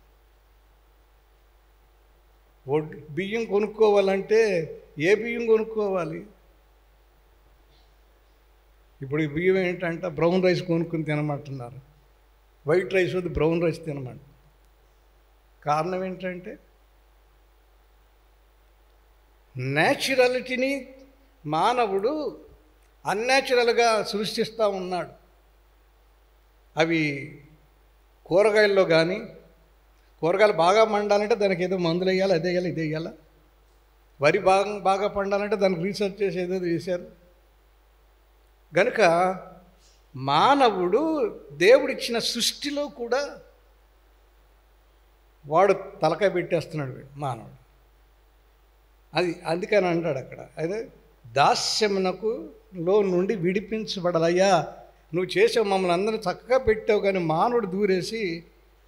బియ్యం కొనుక్కోవాలంటే ఏ బియ్యం కొనుక్కోవాలి? ఇప్పుడు ఈ బియ్యం ఏంటంటే బ్రౌన్ రైస్ కొనుక్కుని తినమంటున్నారు. వైట్ రైస్ వద్దు, బ్రౌన్ రైస్ తినమంట. కారణం ఏంటంటే న్యాచురాలిటీని మానవుడు అన్యాచురల్గా సృష్టిస్తూ ఉన్నాడు. అవి కూరగాయల్లో కానీ, కూరగాయలు బాగా పండాలంటే దానికి ఏదో మందులు వేయాలి, అదే వేయాలి, ఇదే వేయాలి. వరి బాగా పండాలంటే దానికి రీసెర్చ్ చేసి ఏదో చేశారు. కనుక మానవుడు దేవుడిచ్చిన సృష్టిలో కూడా వాడు తలకాయ పెట్టేస్తున్నాడు మానవుడు. అందుకని అంటాడు అక్కడ, అదే దాస్యమునకు లో నుండి విడిపించబడాలయ్యా. నువ్వు చేసావు, మమ్మల్ని అందరూ చక్కగా పెట్టావు, కానీ మానవుడు దూరేసి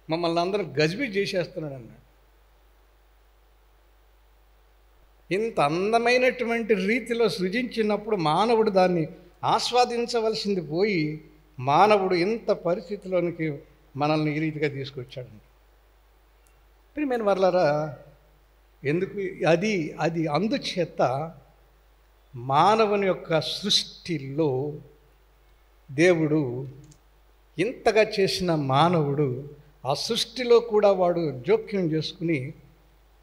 మమ్మల్ని అందరూ గజిబిజి చేసేస్తున్నాడు అన్నాడు. ఇంత అందమైనటువంటి రీతిలో సృజించినప్పుడు మానవుడు దాన్ని ఆస్వాదించవలసింది పోయి మానవుడు ఇంత పరిస్థితిలోనికి మనల్ని ఈ రీతిగా తీసుకొచ్చాడు. ప్రియమైన వర్లారా, ఎందుకు అది అందుచేత మానవుని యొక్క సృష్టిలో దేవుడు ఇంతగా చేసిన మానవుడు ఆ సృష్టిలో కూడా వాడు జోక్యం చేసుకుని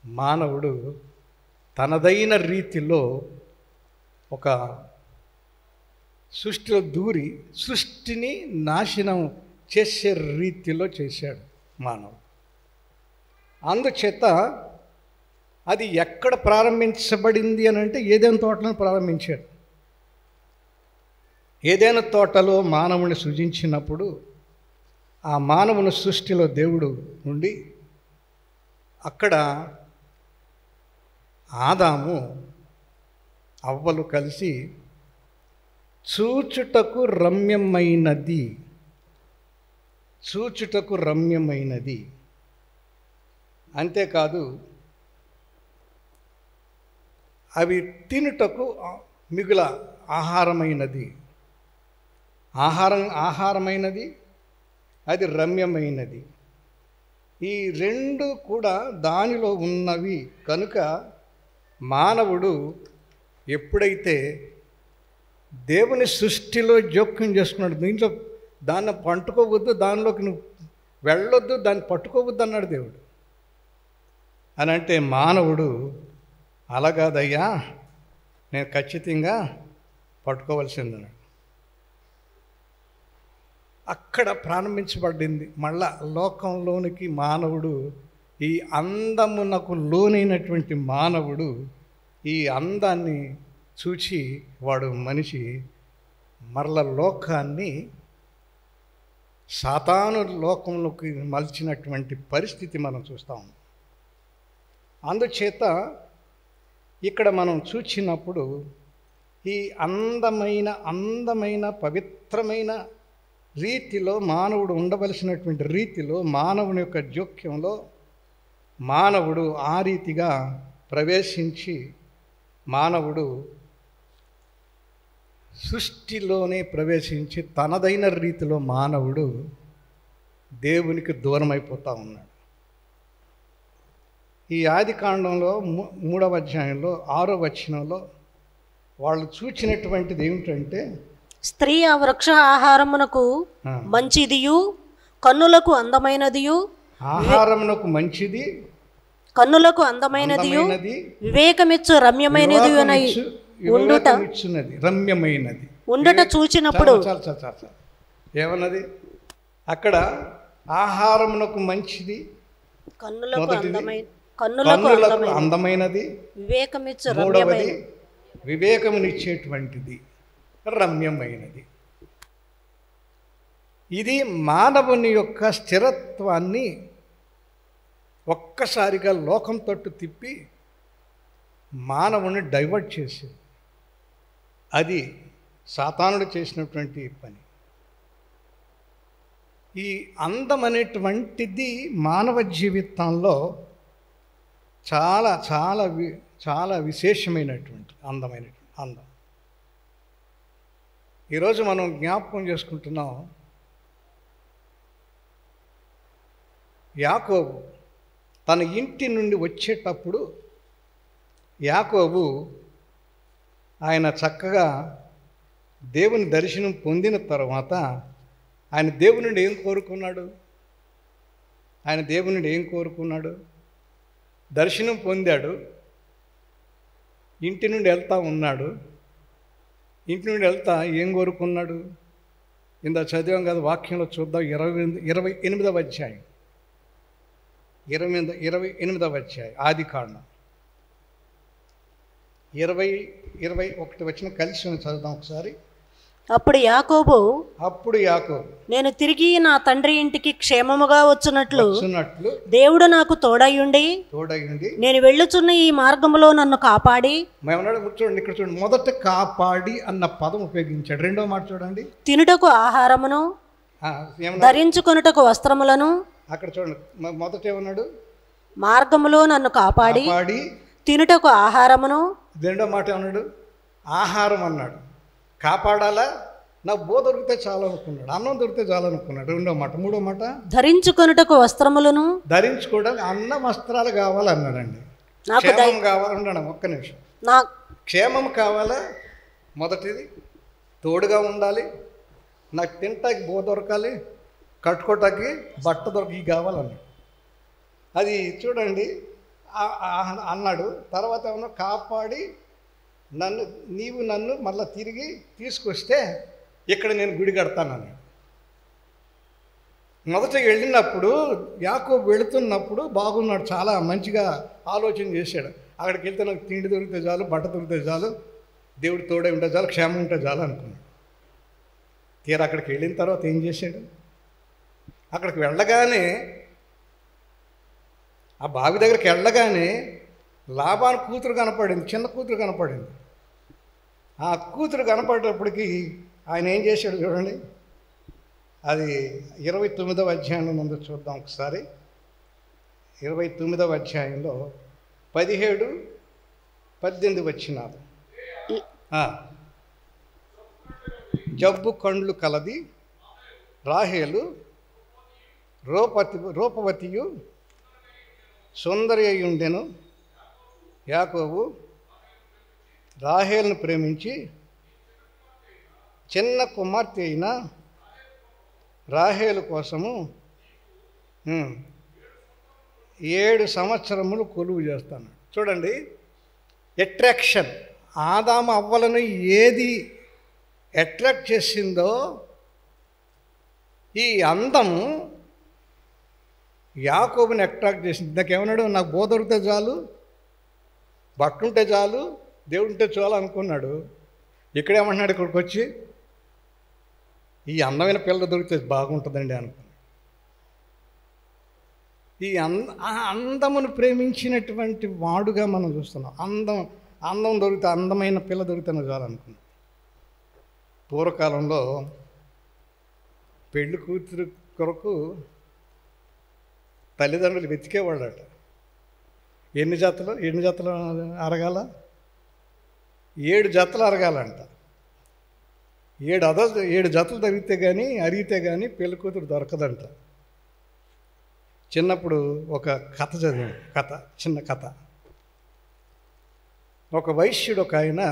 మానవుడు తనదైన రీతిలో ఒక సృష్టిలో దూరి సృష్టిని నాశనం చేసే రీతిలో చేశాడు మానవుడు. అందుచేత అది ఎక్కడ ప్రారంభించబడింది అని అంటే ఏదైనా తోటలను ప్రారంభించాడు. ఏదైనా తోటలో మానవుని సృజించినప్పుడు ఆ మానవుని సృష్టిలో దేవుడు నుండి అక్కడ ఆదాము అవ్వలు కలిసి చూచుటకు రమ్యమైనది అంతేకాదు అవి తినుటకు మిగుల ఆహారమైనది అది రమ్యమైనది. ఈ రెండు కూడా దానిలో ఉన్నవి. కనుక మానవుడు ఎప్పుడైతే దేవుని సృష్టిలో జోక్యం చేసుకున్నాడు, దీంట్లో దాన్ని పట్టుకోవద్దు, దానిలోకి నువ్వు వెళ్ళొద్దు, దాన్ని పట్టుకోవద్దు అన్నాడు దేవుడు. అని అంటే మానవుడు అలాగాదయ్యా, నేను ఖచ్చితంగా పట్టుకోవాల్సిందన్నాడు. అక్కడ ప్రారంభించబడింది మళ్ళా లోకంలోనికి మానవుడు. ఈ అందమునకు లోనైనటువంటి మానవుడు ఈ అందాన్ని చూచి వాడు మనిషి మరల లోకాన్ని సాతాను లోకంలోకి మలిచినటువంటి పరిస్థితి మనం చూస్తాం. అందుచేత ఇక్కడ మనం చూచినప్పుడు ఈ అందమైన పవిత్రమైన రీతిలో మానవుడు ఉండవలసినటువంటి రీతిలో మానవుని యొక్క జోక్యంలో మానవుడు ఆ రీతిగా ప్రవేశించి మానవుడు సృష్టిలోనే ప్రవేశించి తనదైన రీతిలో మానవుడు దేవునికి దూరం అయిపోతూ ఉన్నాడు. ఈ ఆది కాండంలో 3వ అధ్యాయంలో 6వ వచనంలో వాళ్ళు చూచినటువంటిది ఏమిటంటే, స్త్రీ ఆ వృక్ష ఆహారమునకు మంచిదియు కన్నులకు అందమైనదియు, ఆహారమునకు మంచిది, కన్నులకు అందమైనదియు, వివేకమిచ్చు రమ్యమైనది రమ్యమైనది ఉండట చూచినప్పుడు చాలు ఏమన్నది అక్కడ? ఆహారమునకు మంచిది, కన్నులకు అందమైనది, మూడవది వివేకమునిచ్చేటువంటిది, రమ్యమైనది. ఇది మానవుని యొక్క స్థిరత్వాన్ని ఒక్కసారిగా లోకం తట్టు తిప్పి మానవుని డైవర్ట్ చేసింది. అది సాతానుడు చేసినటువంటి పని. ఈ అందం అనేటువంటిది మానవ జీవితంలో చాలా చాలా చాలా విశేషమైనటువంటి అందమైనటువంటి అందం. ఈరోజు మనం జ్ఞాపకం చేసుకుంటున్నాం, యాకోబు తన ఇంటి నుండి వచ్చేటప్పుడు యాకోబు ఆయన చక్కగా దేవుని దర్శనం పొందిన తర్వాత ఆయన దేవుని నుండి ఏం కోరుకున్నాడు? దర్శనం పొందాడు, ఇంటి నుండి వెళ్తూ ఉన్నాడు. ఇంటి నుండి వెళ్తా ఏం కోరుకున్నాడు? ఇందా చదివాం కదా, వాక్యంలో చూద్దాం. 28వ అధ్యాయం 28వ అధ్యాయం ఆది కాండం 20-21 వచ్చిన కలిసి చదువుదాం ఒకసారి. అప్పుడు యాకోబు నేను తిరిగి నా తండ్రి ఇంటికి క్షేమముగా వచ్చునట్లు దేవుడు నాకు తోడయుండి నేను వెళ్ళుచున్న ఈ మార్గములో నన్ను కాపాడి. చూడండి, ఇక్కడ చూడండి, మొదట కాపాడి అన్న పదం ఉపయోగించాడు. రెండో మాట చూడండి, తినుటకు ఆహారమును ధరించుకొనుటకు వస్త్రములను. అక్కడ చూడండి, మొదట ఏమన్నాడు? మార్గములో నన్ను కాపాడి తినుటకు ఆహారమును. రెండో మాట ఏమన్నాడు? ఆహారం అన్నాడు. కాపాడాలా? నాకు బో దొరికితే చాలు అనుకున్నాడు, అన్నం దొరికితే చాలు అనుకున్నాడు. రెండో మాట. మూడో మాట, ధరించుకొనుటకు వస్త్రములను. ధరించుకోవడానికి అన్నం వస్త్రాలు కావాలన్నాడండి. క్షేమం కావాలన్నాడు. ఒక్క నిమిషం. క్షేమం కావాలా? మొదటిది తోడుగా ఉండాలి, నాకు తింటాకి బో దొరకాలి, కట్టుకోటానికి బట్ట దొరికి కావాలన్నాడు. అది చూడండి అన్నాడు. తర్వాత ఏమన్నా కాపాడి నీవు నన్ను మళ్ళీ తిరిగి తీసుకొస్తే ఇక్కడ నేను గుడి కడతానన్నాడు. మొదట వెళ్ళినప్పుడు యాకోబు వెళుతున్నప్పుడు బాగున్నాడు, చాలా మంచిగా ఆలోచన చేశాడు. అక్కడికి వెళ్తే నాకు తిండి దొరికితే చాలు, బట్ట దొరికితే చాలు, దేవుడు తోడే ఉంటే చాలు, క్షేమం ఉంటే చాలు అనుకున్నాడు. తీరా అక్కడికి వెళ్ళిన తర్వాత ఏం చేశాడు? అక్కడికి వెళ్ళగానే, ఆ బావి దగ్గరికి వెళ్ళగానే లాబాను కూతురు కనపడింది, చిన్న కూతురు కనపడింది. ఆ కూతురు కనపడేటప్పటికి ఆయన ఏం చేశాడు చూడండి. అది 29వ అధ్యాయంలో ముందు చూద్దాం ఒకసారి. 29వ అధ్యాయంలో 17-18 వచ్చినారు. జబ్బు కండ్లు కలది రాహేలు రూపవతియు సుందరి అయి ఉండెను. యాకోబు రాహేలును ప్రేమించి చిన్న కుమార్తె అయిన రాహేలు కోసము 7 సంవత్సరములు కొలువు చేస్తాను. చూడండి, అట్రాక్షన్. ఆదాము అవ్వలను ఏది అట్రాక్ట్ చేసిందో ఈ అందము యాకోబుని అట్రాక్ట్ చేసింది. నాకేమన్నాడు? నాకు బో దొరికితే చాలు, బట్టుంటే చాలు, దేవుడుంటే చాలు అనుకున్నాడు. ఇక్కడేమంటున్నాడు? ఇక్కడికి వచ్చి ఈ అందమైన పిల్ల దొరికితే బాగుంటుందండి అనుకున్నాడు. ఈ అందమును ప్రేమించినటువంటి వాడుగా మనం చూస్తున్నాం. అందం దొరికితే, అందమైన పిల్ల దొరికితేనే చాలు అనుకున్నాడు. పూర్వకాలంలో పెళ్లి కూతురు కొరకు తల్లిదండ్రులు వెతికేవాళ్ళట. ఎన్ని జతలు అరగాల? 7 జతలు అరగాలంట. 7 జతలు అరిగితే కానీ పెళ్లి కూతురు దొరకదంట. చిన్నప్పుడు ఒక కథ చదివాను, చిన్న కథ. ఒక వైశ్యుడు ఒక ఆయన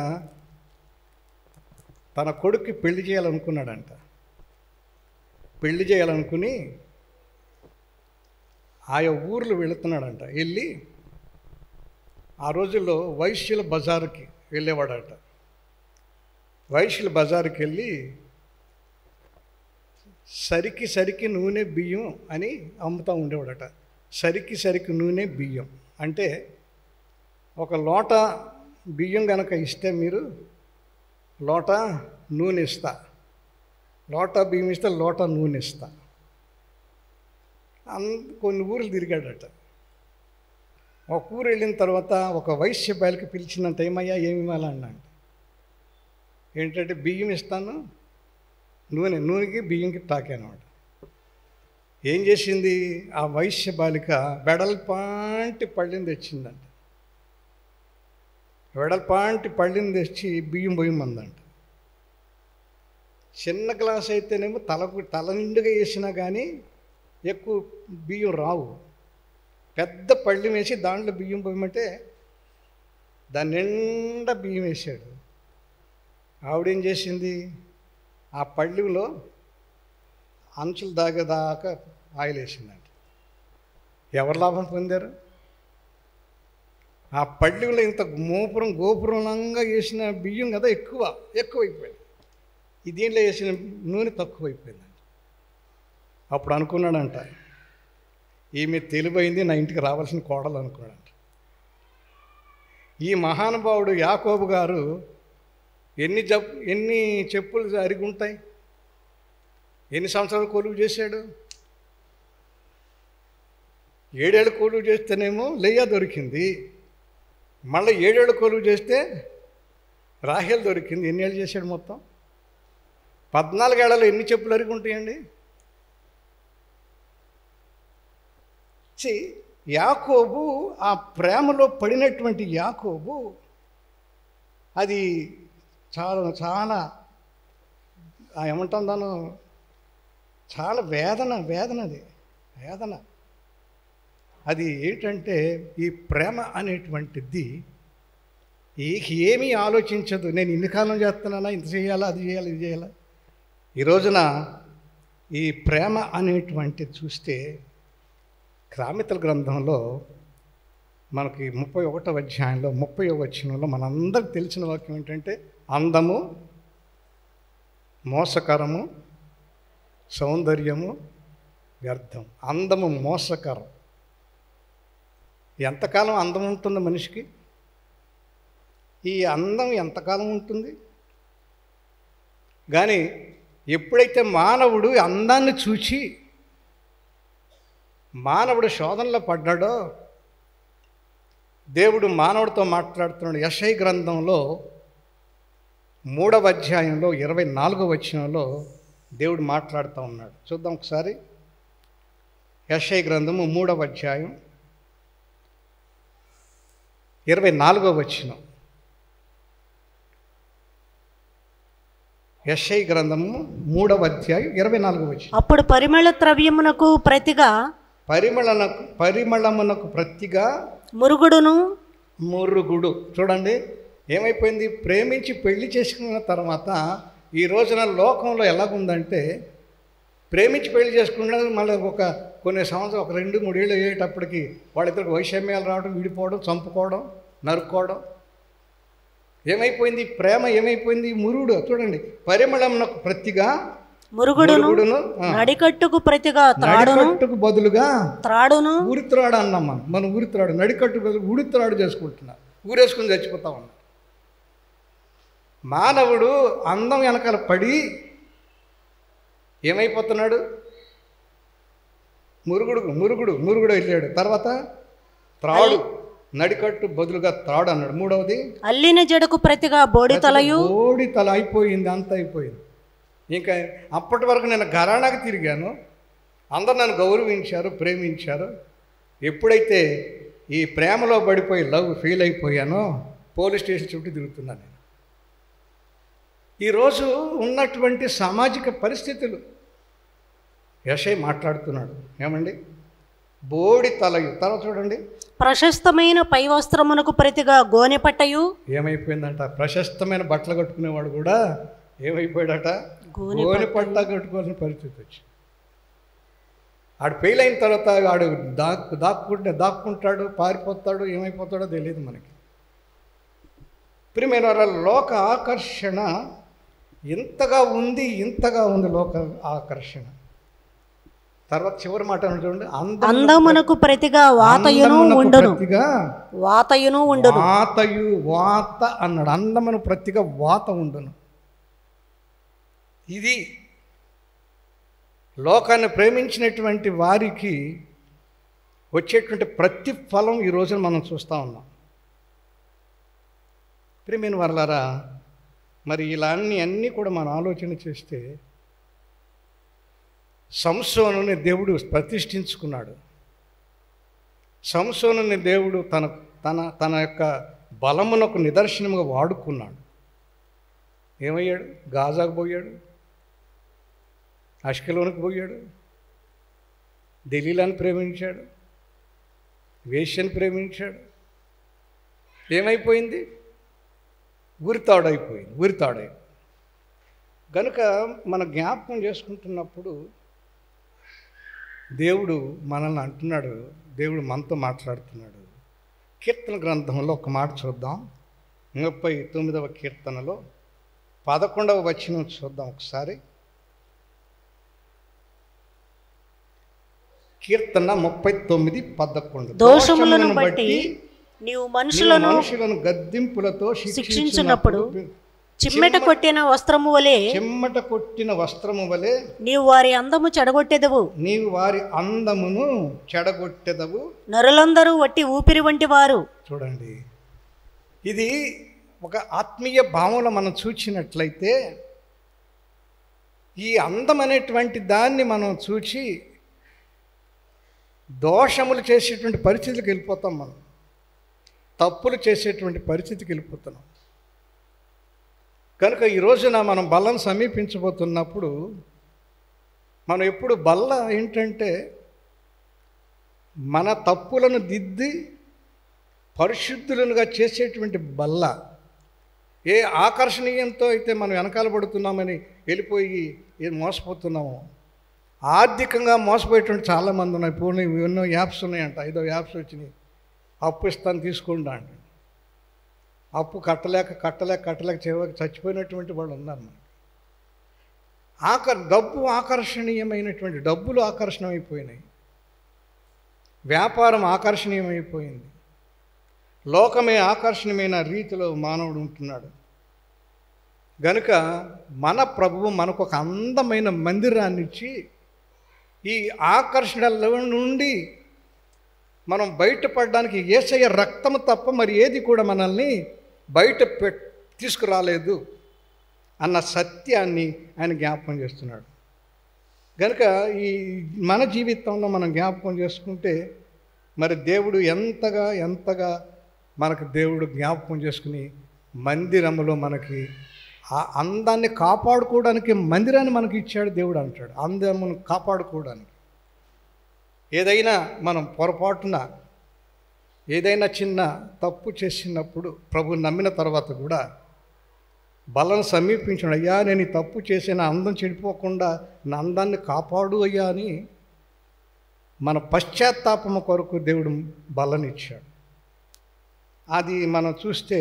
తన కొడుక్కి పెళ్లి చేయాలనుకున్నాడంట. పెళ్లి చేయాలనుకుని ఆయా ఊర్లు వెళుతున్నాడంట. వెళ్ళి ఆ రోజుల్లో వైశ్యుల బజారుకి వెళ్ళేవాడట. వైశ్యుల బజారుకి వెళ్ళి సరికి నూనె బియ్యం అని అమ్ముతూ ఉండేవాడట. సరికి నూనె బియ్యం అంటే ఒక లోట బియ్యం కనుక ఇస్తే మీరు లోట నూనె ఇస్తా, లోట బియ్యం ఇస్తే లోట నూనె ఇస్తా. కొన్ని ఊర్లు తిరిగాడట. ఒక ఊరు వెళ్ళిన తర్వాత ఒక వైశ్య బయలుకి పిలిచిందంట. ఏమయ్యా ఏమి ఇవ్వాలన్నా, ఏంటంటే బియ్యం ఇస్తాను, నూనెకి బియ్యంకి తాకానమాట. ఏం చేసింది ఆ వైశ్య బాలిక? వెడల్పాంటి పళ్ళిని తెచ్చిందంట. వెడల్పాంటి పళ్ళిని తెచ్చి బియ్యం పోయమందంట. చిన్న గ్లాస్ అయితేనేమో తల నిండుగా వేసినా కానీ ఎక్కువ బియ్యం రావు. పెద్ద పళ్ళి వేసి దాంట్లో బియ్యం పోయమంటే దాని నిండా బియ్యం వేసాడు. ఆవిడేం చేసింది, ఆ పళ్ళులో అంచులు దాకా ఆయిల్ వేసిందంట. ఎవరు లాభం పొందారు? ఆ పళ్ళులో ఇంత గోపురంగా వేసిన బియ్యం కదా ఎక్కువైపోయింది. దీంట్లో వేసిన నూనె తక్కువైపోయిందంట. అప్పుడు అనుకున్నాడంట, ఈమె తెలివైంది, నా ఇంటికి రావాల్సిన కోడలు అనుకున్నాడంట. ఈ మహానుభావుడు యాకోబు గారు ఎన్ని చెప్పులు అరిగి ఉంటాయి, ఎన్ని సంవత్సరాలు కొలువు చేశాడు? 7 ఏళ్ళు కొలువు చేస్తేనేమో లేయా దొరికింది, మళ్ళీ 7 ఏళ్ళు కొలువు చేస్తే రాహేల్ దొరికింది. ఎన్ని ఏళ్ళు చేశాడు? మొత్తం 14 ఏళ్లలో ఎన్ని చెప్పులు అరిగి ఉంటాయండి? యాకోబు, ఆ ప్రేమలో పడినటువంటి యాకోబు, అది చాలా ఏమంటాం దాను, చాలా వేదన అది ఏంటంటే ఈ ప్రేమ అనేటువంటిది ఏమీ ఆలోచించదు. నేను ఇన్ని కాలం చేస్తున్నానా, ఇంత చేయాలా, అది చేయాలి, ఇది చేయాలా. ఈ రోజున ఈ ప్రేమ అనేటువంటిది చూస్తే సామెతల గ్రంథంలో మనకి 31వ అధ్యాయంలో 30వ వచనంలో మనందరికి తెలిసిన వాక్యం ఏంటంటే, అందము మోసకరము, సౌందర్యము వ్యర్థం. అందము మోసకరం. ఎంతకాలం అందం ఉంటుంది మనిషికి? ఈ అందం ఎంతకాలం ఉంటుంది? కానీ ఎప్పుడైతే మానవుడు అందాన్ని చూచి మానవుడు శోధనలో పడ్డాడో, దేవుడు మానవుడితో మాట్లాడుతున్నాడు. యెషయా గ్రంథంలో 3వ అధ్యాయంలో 24వ వచనంలో దేవుడు మాట్లాడుతూ ఉన్నాడు. చూద్దాం ఒకసారి. యెషయా గ్రంథము 3వ అధ్యాయం 24వ వచనం. యెషయా గ్రంథము 3వ అధ్యాయం 24వ వచనం. అప్పుడు పరిమళ ద్రవ్యమునకు ప్రతిగా పరిమళమునకు ప్రతిగా మురుగుడు. చూడండి ఏమైపోయింది? ప్రేమించి పెళ్లి చేసుకున్న తర్వాత ఈ రోజున లోకంలో ఎలాగుందంటే, ప్రేమించి పెళ్లి చేసుకున్న మళ్ళీ కొన్ని సంవత్సరాలు, 2-3 ఏళ్ళు అయ్యేటప్పటికి వాళ్ళిద్దరికి వైషమ్యాలు రావడం, విడిపోవడం, చంపుకోవడం, నరుక్కోవడం. ఏమైపోయింది? ప్రేమ ఏమైపోయింది? మురుగుడు. చూడండి, పరిమళమునకు ప్రతిగా మురుగుడును, నడికట్టుకు ప్రతిగా నడికట్టుకు బదులుగా త్రాడును. ఊరిత్రాడు అన్నాం మనం ఊరిత్రాడు, నడికట్టు బదులు ఊరిత్రాడు చేసుకుంటున్నారు. ఊరేసుకుని చచ్చిపోతా ఉన్నాం. మానవుడు అందం వెనకాల పడి ఏమైపోతున్నాడు? మురుగుడు వెళ్ళాడు. తర్వాత త్రాడు, నడికట్టు బదులుగా త్రాడు అన్నాడు. 3వది అల్లిన జడకు ప్రతిగా బోడి తల అయిపోయింది. అంత అయిపోయింది. ఇంకా అప్పటి వరకు నేను ఘరానాకి తిరిగాను, అందరు నన్ను గౌరవించారు, ప్రేమించారు. ఎప్పుడైతే ఈ ప్రేమలో పడిపోయి ఫెయిల్ అయిపోయానో పోలీస్ స్టేషన్ చుట్టూ తిరుగుతున్నాను నేను. ఈరోజు ఉన్నటువంటి సామాజిక పరిస్థితులు యెషయా మాట్లాడుతున్నాడు. ఏమండి? బోడి తలయు. తర్వాత చూడండి, ప్రశస్తమైన పై వస్త్రమునకు ప్రతిగా గోనె పట్టయు. ఏమైపోయిందంట? ప్రశస్తమైన బట్టలు కట్టుకునేవాడు కూడా ఏమైపోయాడట? గోనె పట్ట కట్టుకోవాల్సిన పరిస్థితి వచ్చింది. ఆడు ఫెయిల్ అయిన తర్వాత ఆడు దాక్కుంటాడు, పారిపోతాడు, ఏమైపోతాడో తెలియదు మనకి. ప్రియమైన వారు, లోక ఆకర్షణ ఇంతగా ఉంది లోక ఆకర్షణ. తర్వాత చివరి మాట చూడండి, అందమునకు ప్రతిగా వాతయును ఉండును. వాతయును ఉండును. వాత అన్నాడు. అందమును ప్రతిగా వాత ఉండును. ఇది లోకాన్ని ప్రేమించినటువంటి వారికి వచ్చేటువంటి ప్రతిఫలం ఈ రోజున మనం చూస్తూ ఉన్నాం. ప్రియమైన వారలారా, మరి ఇలా అన్నీ కూడా మనం ఆలోచన చేస్తే సంసోనుని దేవుడు ప్రతిష్ఠించుకున్నాడు. సంసోనుని దేవుడు తన తన తన యొక్క బలమునకు నిదర్శనముగా వాడుకున్నాడు. ఏమయ్యాడు? గాజాకు పోయాడు, అష్కెలోనికి పోయాడు, దెలీలాని ప్రేమించాడు, వేశ్యని ప్రేమించాడు. ఏమైపోయింది? ఉరితాడైపోయింది. కనుక మన జ్ఞాపకం చేసుకుంటున్నప్పుడు దేవుడు మనల్ని అంటున్నాడు, దేవుడు మనతో మాట్లాడుతున్నాడు. కీర్తన గ్రంథంలో ఒక మాట చూద్దాం. 39వ కీర్తనలో 11వ వచనం చూద్దాం ఒకసారి. కీర్తన 39:11. దోషములను బట్టి నీవు మనుషులను గద్దింపులతో శిక్షించినప్పుడు చిమ్మెట కొట్టిన వస్త్రము వలె నీవు వారి అందము చెడగొట్టెదవు. నరులందరూ వట్టి ఊపిరి వంటి వారు. చూడండి, ఇది ఒక ఆత్మీయ భావంలో మనం చూచినట్లయితే ఈ అందం అనేటువంటి దాన్ని మనం చూచి దోషములు చేసేటువంటి పరిస్థితికి వెళ్ళిపోతాం. మనం తప్పులు చేసేటువంటి పరిస్థితికి వెళ్ళిపోతున్నాం. కనుక ఈ రోజున మనం బల్లను సమీపించబోతున్నప్పుడు మనం ఎప్పుడు బల్ల ఏంటంటే మన తప్పులను దిద్ది పరిశుద్ధులుగా చేసేటువంటి బల్ల. ఏ ఆకర్షణీయంతో అయితే మనం వెనకాల పడుతున్నామని వెళ్ళిపోయి మోసపోతున్నామో, ఆర్థికంగా మోసపోయేటువంటి చాలామంది ఉన్నాయి. ఇప్పుడు ఎన్నో యాప్స్ ఉన్నాయంట, 5 యాప్స్ వచ్చినాయి. అప్పు ఇస్తాను తీసుకోండి అంట. అప్పు కట్టలేక చివరికి చచ్చిపోయినటువంటి వాళ్ళు ఉన్నారు. డబ్బు ఆకర్షణీయమైనటువంటి డబ్బులు ఆకర్షణమైపోయినాయి. వ్యాపారం ఆకర్షణీయమైపోయింది. లోకమే ఆకర్షణీయమైన రీతిలో మానవుడు ఉంటున్నాడు. గనుక మన ప్రభువు మనకు ఒక అందమైన మందిరాన్ని ఇచ్చి ఈ ఆకర్షణల నుండి మనం బయటపడడానికి యేసయ్య రక్తము తప్ప మరి ఏది కూడా మనల్ని బయట తీసుకురాలేదు అన్న సత్యాన్ని ఆయన జ్ఞాపకం చేస్తున్నాడు. కనుక ఈ మన జీవితంలో మనం జ్ఞాపకం చేసుకుంటే మరి దేవుడు ఎంతగా మనకు దేవుడు జ్ఞాపకం చేసుకుని మందిరములో మనకి ఆ అందాన్ని కాపాడుకోవడానికి మందిరాన్ని మనకి ఇచ్చాడు దేవుడు అంటాడు. అందమును కాపాడుకోవడానికి ఏదైనా మనం పొరపాటున ఏదైనా చిన్న తప్పు చేసినప్పుడు ప్రభు నమ్మిన తర్వాత కూడా బలను సమీపించాడు. అయ్యా, నేను ఈ తప్పు చేసిన అందం చెడిపోకుండా నా అందాన్ని కాపాడు అయ్యా అని మన పశ్చాత్తాపము కొరకు దేవుడు బలనిచ్చాడు. అది మనం చూస్తే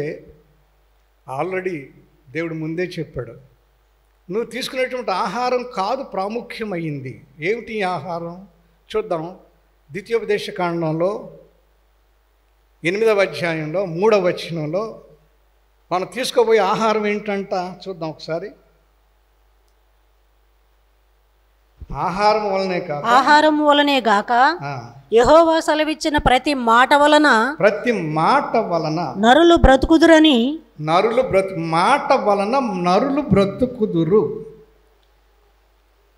ఆల్రెడీ దేవుడు ముందే చెప్పాడు, నువ్వు తీసుకునేటువంటి ఆహారం కాదు ప్రాముఖ్యమైంది. ఏమిటి ఆహారం చూద్దాం. ద్వితీయోపదేశకాండంలో 8వ అధ్యాయంలో 3వ వచనంలో మనం తీసుకోబోయే ఆహారం ఏంటంట చూద్దాం ఒకసారి. ఆహారం వలనే గాక యెహోవా సెలవిచ్చిన ప్రతి మాట వలన నరులు బ్రతుకుదురని. మాట వలన నరులు బ్రతుకుదురు.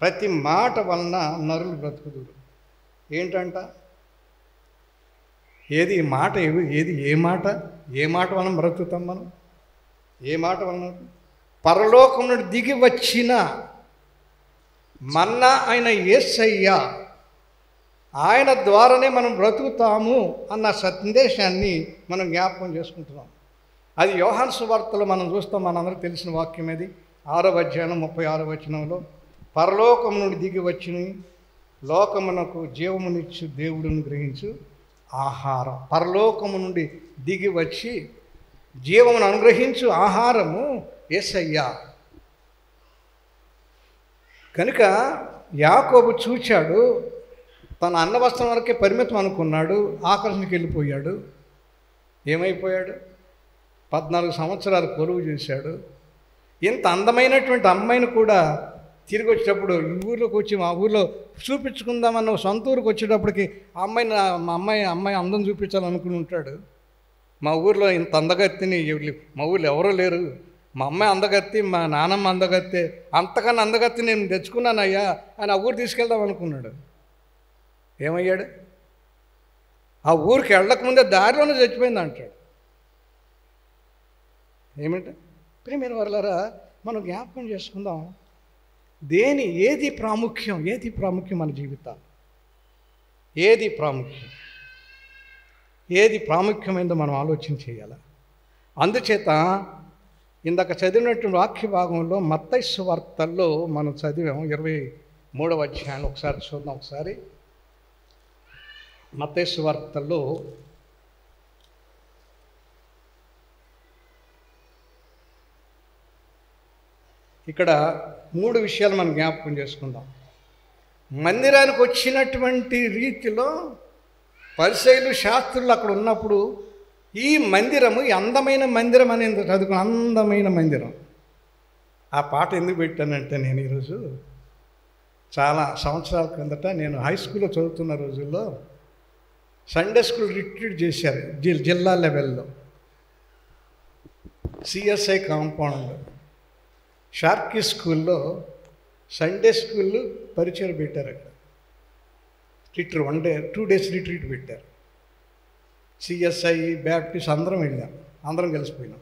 ప్రతి మాట వలన నరులు బ్రతుకుదురు. ఏంటంట? ఏది మాట? ఏ మాట వలన బ్రతుకుతాం మనం? ఏ మాట వలన? పరలోకం నుండి దిగి వచ్చిన మన్నా అయిన యేసయ్య ఆయన ద్వారానే మనం బ్రతుకుతాము అన్న సందేశాన్ని మనం జ్ఞాపకం చేసుకుంటున్నాం. అది యోహాను సువార్తలో మనం చూస్తాం. మనందరికీ తెలిసిన వాక్యం అది 6వ అధ్యాయం 36వ వచనంలో, పరలోకం నుండి దిగి వచ్చిన లోకమునకు జీవమునిచ్చు దేవుడిని గ్రహించు ఆహారం. పరలోకము నుండి దిగి వచ్చి జీవమును అనుగ్రహించు ఆహారము యేసయ్య. కనుక యాకోబు చూచాడు, తన అన్నవస్త్రం వరకే పరిమితం అనుకున్నాడు, ఆకర్షణకి వెళ్ళిపోయాడు. ఏమైపోయాడు? 14 సంవత్సరాలు కొలువు చేశాడు. ఇంత అందమైనటువంటి అమ్మాయిని కూడా తిరిగి వచ్చేటప్పుడు ఈ ఊర్లోకి వచ్చి మా ఊర్లో చూపించుకుందామన్న సొంత ఊరికి వచ్చేటప్పటికి మా అమ్మాయి అందం చూపించాలనుకుని ఉంటాడు. మా ఊర్లో ఇంత అందగత్తిని మా ఊర్లో ఎవరూ లేరు, మా అమ్మాయి అందగత్తి, మా నాన్నమ్మ అందగత్తే, అంతకన్నా అందగత్తి నేను తెచ్చుకున్నానయ్యా అని ఆ ఊరు తీసుకెళ్దాం అనుకున్నాడు. ఏమయ్యాడు? ఆ ఊరికి వెళ్ళకముందే దారిలోనే చచ్చిపోయింది అంటాడు. ఏమంటే ప్రియమైన వారలారా, మనం జ్ఞాపకం చేసుకుందాం, ఏది ప్రాముఖ్యం మన జీవితాలు, ఏది ప్రాముఖ్యమైందో మనం ఆలోచన చేయాలి. అందుచేత ఇందాక చదివినటువంటి వాక్య భాగంలో మత్తయి సువార్తల్లో మనం చదివాం 23వ అధ్యాయం. ఒకసారి చూద్దాం. ఒకసారి మత్తయి సువార్తల్లో ఇక్కడ 3 విషయాలు మనం జ్ఞాపకం చేసుకుందాం. మందిరానికి వచ్చినటువంటి రీతిలో పరిసయ్యులు శాస్త్రులు అక్కడ ఉన్నప్పుడు ఈ మందిరము, ఈ అందమైన మందిరం అనేది చదువుకున్న అందమైన మందిరం. ఆ పాట ఎందుకు పెట్టానంటే, నేను ఈరోజు చాలా సంవత్సరాల కిందట నేను హై స్కూల్లో చదువుతున్న రోజుల్లో సండే స్కూల్ రిట్రీట్ చేశారు జిల్లా లెవెల్లో. సిఎస్ఐ కాంపౌండ్లో షార్కీ స్కూల్లో సండే స్కూల్ పరిచయం పెట్టారు. అక్కడ రిట్రీట్ 1 డే 2 డేస్ రిట్రీట్ పెట్టారు. సిఎస్ఐ బ్యాప్టిస్ట్ అందరం వెళ్ళాం, అందరం కలిసిపోయినాం.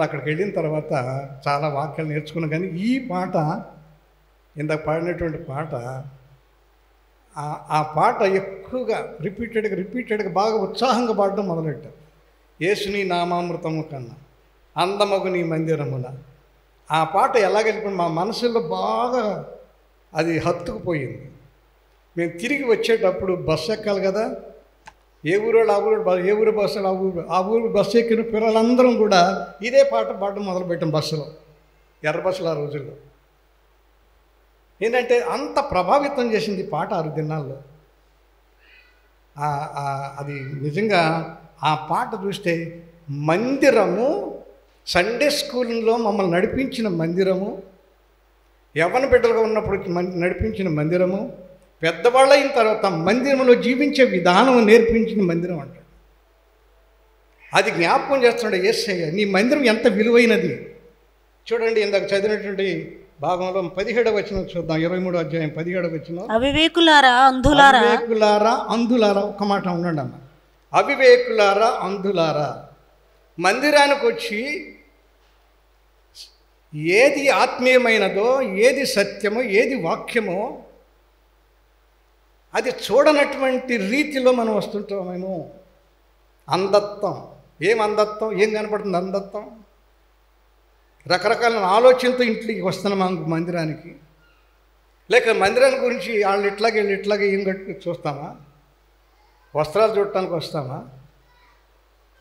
అక్కడికి వెళ్ళిన తర్వాత చాలా వాక్యాలు నేర్చుకున్నాం. కానీ ఈ పాట, ఇందాక పాడినటువంటి పాట, ఆ పాట ఎక్కువగా రిపీటెడ్గా బాగా ఉత్సాహంగా పాడడం మొదలెట్టారు. యేసుని నామామృతము కన్నా అందమగు నీ మందిరమున. ఆ పాట ఎలాగెళ్ళిపోయింది, మా మనసులో బాగా అది హత్తుకుపోయింది. మేము తిరిగి వచ్చేటప్పుడు బస్సు ఎక్కాలి కదా, ఏ ఊరు ఏ ఊరు బస్సు ఆ ఊరు బస్సు ఎక్కిన పిల్లలందరం కూడా ఇదే పాట పాడడం మొదలుపెట్టాం బస్సులో, ఎర్ర బస్సులు ఆ రోజుల్లో. ఏంటంటే అంత ప్రభావితం చేసింది పాట 6 దినాల్లో. అది నిజంగా ఆ పాట చూస్తే మందిరము, సండే స్కూల్లో మమ్మల్ని నడిపించిన మందిరము, యవ్వన బిడ్డలుగా ఉన్నప్పుడు నడిపించిన మందిరము, పెద్దవాళ్ళు అయిన తర్వాత మందిరంలో జీవించే విధానం నేర్పించిన మందిరం అంటాడు. అది జ్ఞాపకం చేస్తున్నాడు యేసయ్య. నీ మందిరం ఎంత విలువైనది చూడండి. ఇందాక చదివినటువంటి భాగంలో 17వ వచనం చూద్దాం. 23వ అధ్యాయం 17వ వచనం. అవివేకులారా అంధులారా ఒక్క మాట ఉండండి అన్న. అవివేకులారా అంధులారా, మందిరానికి వచ్చి ఏది ఆత్మీయమైనదో, ఏది సత్యమో, ఏది వాక్యమో అది చూడనటువంటి రీతిలో మనం వస్తుంటామేమో. అంధత్వం. ఏం అంధత్వం? ఏం కనపడుతుంది అంధత్వం? రకరకాల ఆలోచనతో ఇంట్లోకి వస్తున్నాం మందిరానికి. లేక మందిరాన్ని గురించి వాళ్ళు ఇట్లాగే ఏం కట్టు చూస్తామా? వస్త్రాలు చూడటానికి వస్తామా?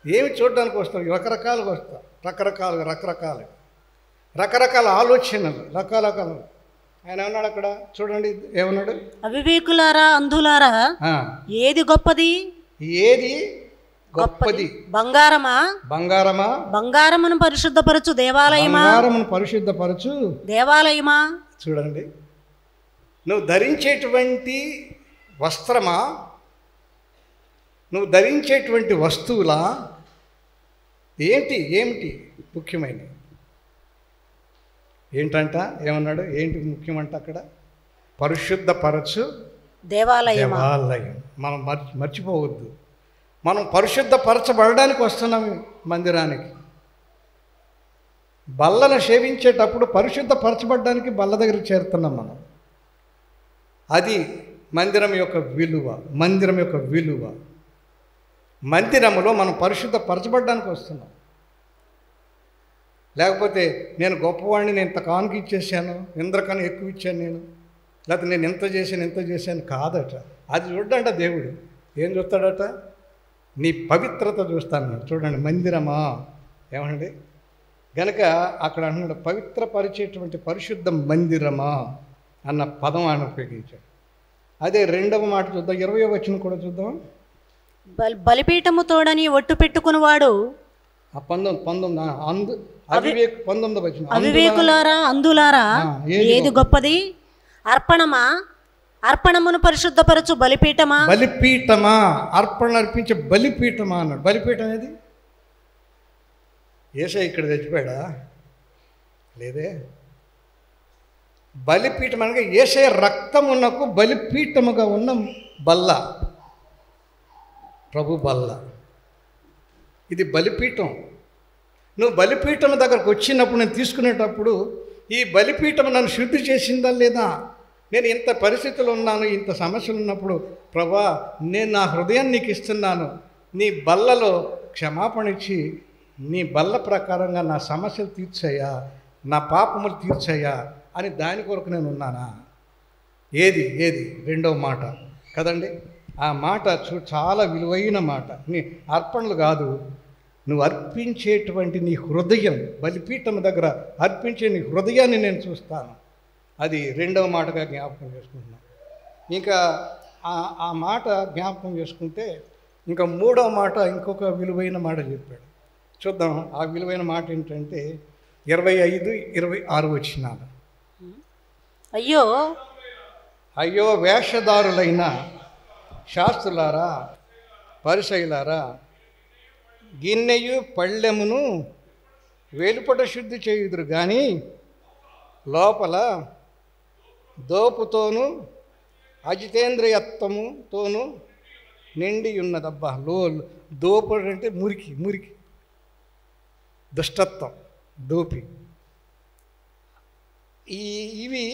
ఏమి చూడడానికి వస్తాం? రకరకాలుగా వస్తాం. రకరకాల ఆలోచనలు, రకరకాల. ఆయన ఏమన్నాడు అక్కడ చూడండి, ఏమన్నాడు? అవివేకులారా అంధులారా, ఏది గొప్పది? బంగారమా? బంగారమును పరిశుద్ధపరచు దేవాలయమా? చూడండి, నువ్వు ధరించేటువంటి వస్త్రమా, నువ్వు ధరించేటువంటి వస్తువులా, ఏమిటి ముఖ్యమైనవి? ఏంటంట? ఏమన్నాడు? ఏంటి ముఖ్యమంట అక్కడ? పరిశుద్ధపరచు దేవాలయం. మనం మర్చిపోవద్దు. మనం పరిశుద్ధపరచబడడానికి వస్తున్నాం మందిరానికి. బల్లను సేవించేటప్పుడు పరిశుద్ధపరచబడడానికి బల్ల దగ్గరికి చేరుతున్నాం మనం. అది మందిరం యొక్క విలువ. మందిరం యొక్క విలువ. మందిరములో మనం పరిశుద్ధపరచబడ్డానికి వస్తున్నాం. లేకపోతే నేను గొప్పవాడిని, నేను ఇంత కానుక ఇచ్చేసాను, ఇంద్రకన్నా ఎక్కువ ఇచ్చాను నేను, లేకపోతే నేను ఇంత చేశాను కాదట. అది చూడంట దేవుడు ఏం చూస్తాడట? నీ పవిత్రత చూస్తాను. చూడండి, మందిరమా ఏమండి గనక అక్కడ అంటున్నాడు పవిత్రపరిచేటువంటి పరిశుద్ధ మందిరమా అన్న పదం ఆయన ఉపయోగించాడు. అదే రెండవ మాట చూద్దాం, 20వ వచనం కూడా చూద్దాం. బలిపీఠము తోడని ఒట్టు పెట్టుకునివాడు 19వ వచనం. అవివేకులారా అందులారా ఏది గొప్పది? అర్పణమా? అర్పణమును పరిశుద్ధపరచు బలిపీఠమా? బలిపీఠమా, అర్పణ అర్పించే బలిపీఠమా అన్నాడు. బలిపీఠం అనేది యేసయ్య ఇక్కడ తెచ్చిపోయాడా? లేదే. బలిపీఠం అనగా యేసయ్య రక్తమునకు బలిపీఠముగా ఉన్న బల్ల, ప్రభు బల్ల. ఇది బలిపీఠం. నువ్వు బలిపీఠం దగ్గరకు వచ్చినప్పుడు, నేను తీసుకునేటప్పుడు ఈ బలిపీఠం నన్ను శుద్ధి చేసిందా లేదా? నేను ఇంత పరిస్థితులు ఉన్నాను, ఇంత సమస్యలు ఉన్నప్పుడు ప్రభా నేను నా హృదయాన్ని నీకు ఇస్తున్నాను, నీ బల్లలో క్షమాపణ ఇచ్చి నీ బల్ల ప్రకారంగా నా సమస్యలు తీర్చాయా, నా పాపములు తీర్చాయా అని దాని కొరకు నేను ఉన్నానా? ఏది రెండవ మాట కదండి. ఆ మాట చాలా విలువైన మాట. నీ అర్పణలు కాదు, నువ్వు అర్పించేటువంటి నీ హృదయం, బలిపీఠం దగ్గర అర్పించే నీ హృదయాన్ని నేను చూస్తాను. అది రెండవ మాటగా జ్ఞాపకం చేసుకుంటున్నాను. ఇంకా ఆ మాట జ్ఞాపకం చేసుకుంటే ఇంకా మూడవ మాట, ఇంకొక విలువైన మాట చెప్పాడు. చూద్దాం ఆ విలువైన మాట ఏంటంటే 25, 26 వచనాలు. అయ్యో వేషధారులైన శాస్త్రులారా, పరిసయ్యులారా, గిన్నెయు పళ్ళెమును వెలుపట శుద్ధి చేయుదురు కానీ లోపల దోపుతోనూ అజితేంద్రియత్వముతోనూ నిండి ఉన్నదబ్బా. దోపుడు అంటే మురికి, దుష్టత్వం, దోపి. ఇవి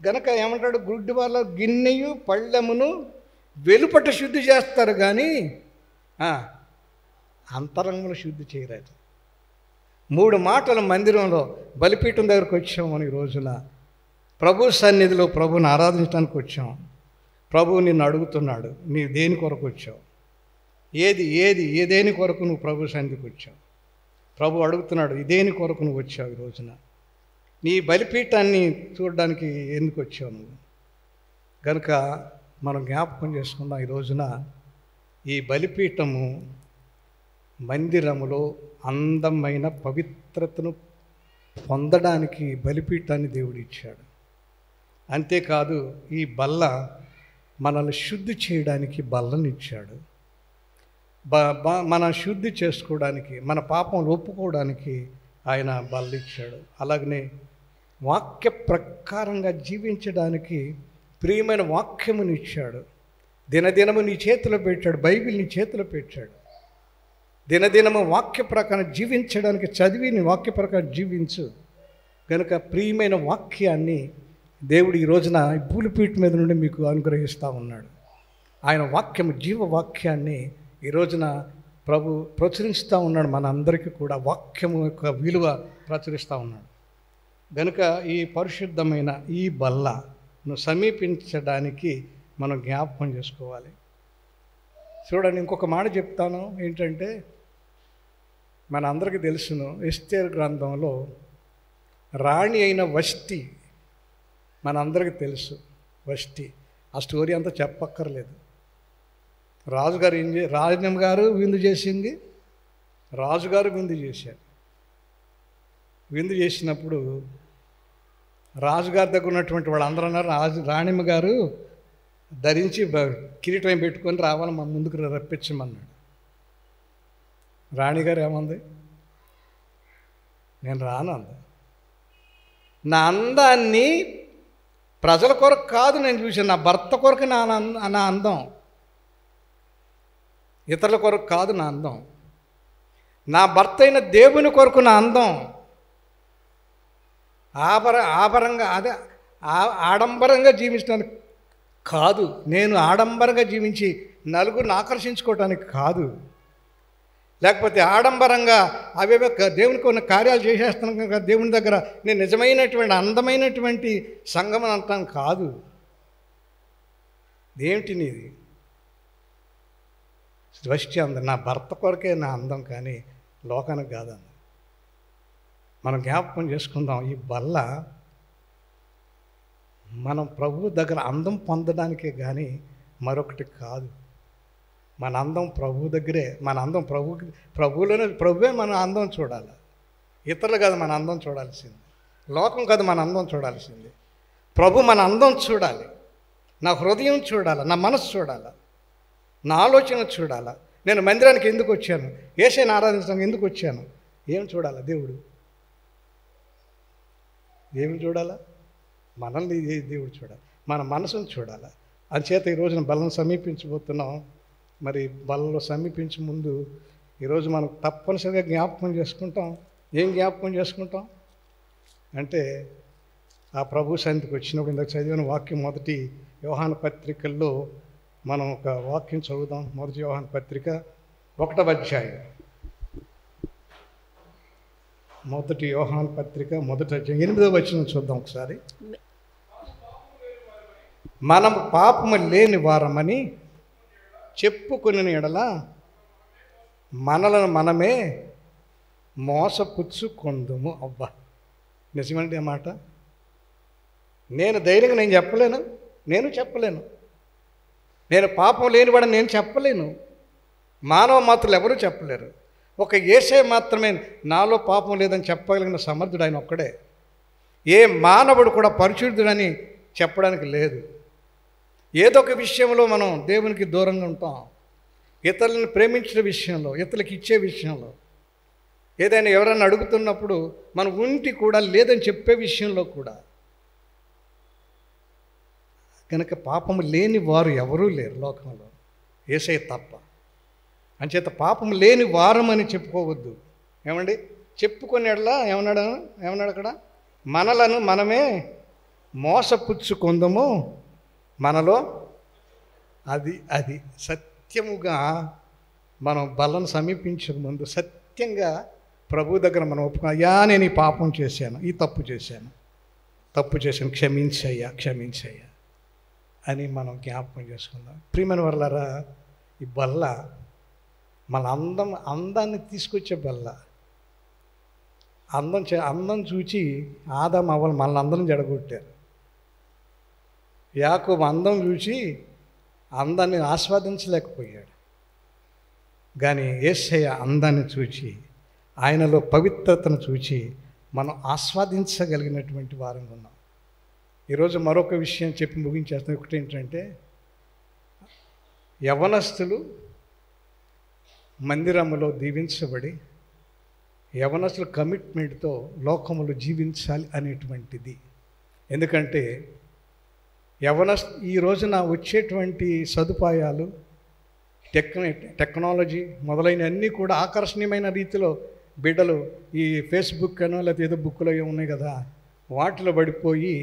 గనక ఏమంటాడు? గుడ్డి వాళ్ళ గిన్నెయు పళ్ళెమును వెలుపట శుద్ధి చేస్తారు కానీ అంతరంగంలో శుద్ధి చేయరాదు. 3 మాటలు మందిరంలో బలిపీఠం దగ్గరకు వచ్చాము. ఈ రోజున ప్రభు సన్నిధిలో ప్రభుని ఆరాధించడానికి వచ్చాం. ప్రభువు నిన్ను అడుగుతున్నాడు, నీ దేని కొరకు వచ్చావు? ఏదేని కొరకు నువ్వు ప్రభు సన్నిధికి వచ్చావు? ప్రభు అడుగుతున్నాడు, ఇదేని కొరకు నువ్వు వచ్చావు? ఈ రోజున నీ బలిపీఠాన్ని చూడడానికి ఎందుకు వచ్చావు నువ్వు? కనుక మనం జ్ఞాపకం చేసుకుందాం. ఈ రోజున ఈ బలిపీఠము మందిరములో అందమైన పవిత్రతను పొందడానికి బలిపీఠాన్ని దేవుడు ఇచ్చాడు. అంతేకాదు ఈ బల్ల మనల్ని శుద్ధి చేయడానికి బల్లని ఇచ్చాడు. మన శుద్ధి చేసుకోవడానికి, మన పాపం ఒప్పుకోవడానికి ఆయన బల్ల ఇచ్చాడు. అలాగనే వాక్య ప్రకారంగా జీవించడానికి ప్రియమైన వాక్యముని ఇచ్చాడు. దినదినము నీ చేతిలో పెట్టాడు, బైబిల్ నీ చేతిలో పెట్టాడు. దినదినము వాక్య ప్రకారం జీవించడానికి చదివి నీ వాక్య ప్రకారం జీవించు. కనుక ప్రియమైన వాక్యాన్ని దేవుడు ఈ రోజున బలిపీఠం మీద నుండి మీకు అనుగ్రహిస్తూ ఉన్నాడు. ఆయన వాక్యము, జీవవాక్యాన్ని ఈ రోజున ప్రభు ప్రచురిస్తూ ఉన్నాడు. మన అందరికీ కూడా వాక్యము యొక్క విలువ ప్రచురిస్తూ ఉన్నాడు. కనుక ఈ పరిశుద్ధమైన ఈ బల్లను సమీపించడానికి మనం జ్ఞాపకం చేసుకోవాలి. చూడండి, ఇంకొక మాట చెప్తాను. ఏంటంటే మన అందరికీ తెలుసును, ఎస్తేరు గ్రంథంలో రాణి అయిన వష్టి, మనందరికీ తెలుసు వష్టి. ఆ స్టోరీ అంతా చెప్పక్కర్లేదు. రాజుగారు రాజమ్మ గారు విందు చేసింది, రాజుగారు విందు చేశారు. విందు చేసినప్పుడు రాజుగారి దగ్గర ఉన్నటువంటి వాళ్ళందరూ అన్నారు, రాణిమ్మ గారు ధరించి కిరీటం పెట్టుకొని రావాలి, మా ముందుకు రప్పించమన్నాడు. రాణిగారు ఏమంది? నేను రాను అంది. నా అందాన్ని ప్రజల కొరకు కాదు నేను చూశాను, నా భర్త కొరకు నా అందం, ఇతరుల కొరకు కాదు నా అందం, నా భర్త అయిన దేవుని కొరకు నా అందం. ఆడంబరంగా జీవించడానికి కాదు. నేను ఆడంబరంగా జీవించి నలుగురిని ఆకర్షించుకోవటానికి కాదు, లేకపోతే ఆడంబరంగా అవేవో దేవునికి ఉన్న కార్యాలు చేసేస్తాను కదా దేవుని దగ్గర నేను నిజమైనటువంటి అందమైనటువంటి సంగమం అంటాను కాదు. ఏమిటి నీది? దృష్టి అందం నా భర్త కొరకే నా అందం, కానీ లోకానికి కాదన్న. మనం జ్ఞాపకం చేసుకుందాం, ఈ బల్ల మనం ప్రభు దగ్గర అందం పొందడానికే కానీ మరొకటి కాదు. మన అందం ప్రభు దగ్గరే. మన అందం ప్రభువులోనే. ప్రభువే మన అందం చూడాలి, ఇతరులు కాదు మన అందం చూడాల్సింది. లోకం కాదు మన అందం చూడాల్సింది. ప్రభు మన అందం చూడాలి. నా హృదయం చూడాలి, నా మనసు చూడాలి, నా ఆలోచన చూడాలి. నేను మందిరానికి ఎందుకు వచ్చాను, యేసయ్యను ఆరాధించడానికి ఎందుకు వచ్చాను, ఏం చూడాలా దేవుడు? ఏమి చూడాలా? మనల్ని దేవుడు చూడాలి, మన మనసును చూడాలి. అందుచేత ఈరోజున బలను సమీపించబోతున్నాం. మరి బలలో సమీపించే ముందు ఈరోజు మనం తప్పనిసరిగా జ్ఞాపకం చేసుకుంటాం. ఏం జ్ఞాపకం చేసుకుంటాం అంటే, ఆ ప్రభు సన్నిధికి వచ్చినప్పుడు ఇందాక చదివిన వాక్యం మొదటి యోహాను పత్రికల్లో మనం ఒక వాక్యం చదువుదాం. మొదటి యోహాను పత్రిక 1వ అధ్యాయం. మొదటి యోహాను పత్రిక 1వ అధ్యాయం 8వ వచనం చూద్దాం ఒకసారి. మనం పాపము లేని వారమని చెప్పుకుని ఎడల మనలను మనమే మోసపుచ్చుకొందుము. అబ్బా, నిజమండి ఆ మాట. నేను ధైర్యంగా నేను చెప్పలేను. నేను పాపం లేనివాడని నేను చెప్పలేను. మానవ మాత్రులు ఎవరూ చెప్పలేరు. ఒక యేసే మాత్రమే నాలో పాపం లేదని చెప్పగలిగిన సమర్థుడు ఆయన ఒక్కడే. ఏ మానవుడు కూడా పరిశుద్ధుడని చెప్పడానికి లేదు. ఏదో ఒక విషయంలో మనం దేవునికి దూరంగా ఉంటాం. ఇతరులను ప్రేమించే విషయంలో, ఇతరులకు ఇచ్చే విషయంలో, ఏదైనా ఎవరైనా అడుగుతున్నప్పుడు మన ఉంటి కూడా లేదని చెప్పే విషయంలో కూడా. కనుక పాపము లేని వారు ఎవరూ లేరు లోకంలో, యేసయ్య తప్ప. అంచేత పాపము లేని వారమని చెప్పుకోవద్దు. ఏమండి? చెప్పుకునేట్లా ఏమన్నాడు అక్కడ? మనలను మనమే మోసపుచ్చుకొందము మనలో. అది సత్యముగా మనం బలను సమీపించక ముందు సత్యంగా ప్రభు దగ్గర మనం ఒప్పుకో, అయ్యా నేను ఈ పాపం చేశాను, ఈ తప్పు చేశాను, క్షమించయ్యా అని మనం జ్ఞాపకం చేసుకుందాం. ప్రియమైన వాళ్ళారా, ఈ బల్ల మన అందాన్ని తీసుకొచ్చే బల్ల. అందం చూచి ఆదాము అవ్వలు మనల్ని అందరం జడగొట్టారు. యాకోబు అందం చూసి అందాన్ని ఆస్వాదించలేకపోయాడు. కానీ యేసయ్య అందాన్ని చూచి, ఆయనలో పవిత్రతను చూచి మనం ఆస్వాదించగలిగినటువంటి వారంగా ఉన్నాం. ఈరోజు మరొక విషయం చెప్పి ముగించేస్తాం. ఒకటి ఏంటంటే, యవనస్తులు మందిరములో దీవించబడి యవనస్తులు కమిట్మెంట్తో లోకములు జీవించాలి అనేటువంటిది. ఎందుకంటే ఈ రోజున వచ్చేటువంటి సదుపాయాలు, టెక్నాలజీ మొదలైనవన్నీ కూడా ఆకర్షణీయమైన రీతిలో బిడ్డలు ఈ ఫేస్బుక్ అనో లేకపోతే ఏదో బుక్లో ఉన్నాయి కదా, వాటిలో పడిపోయి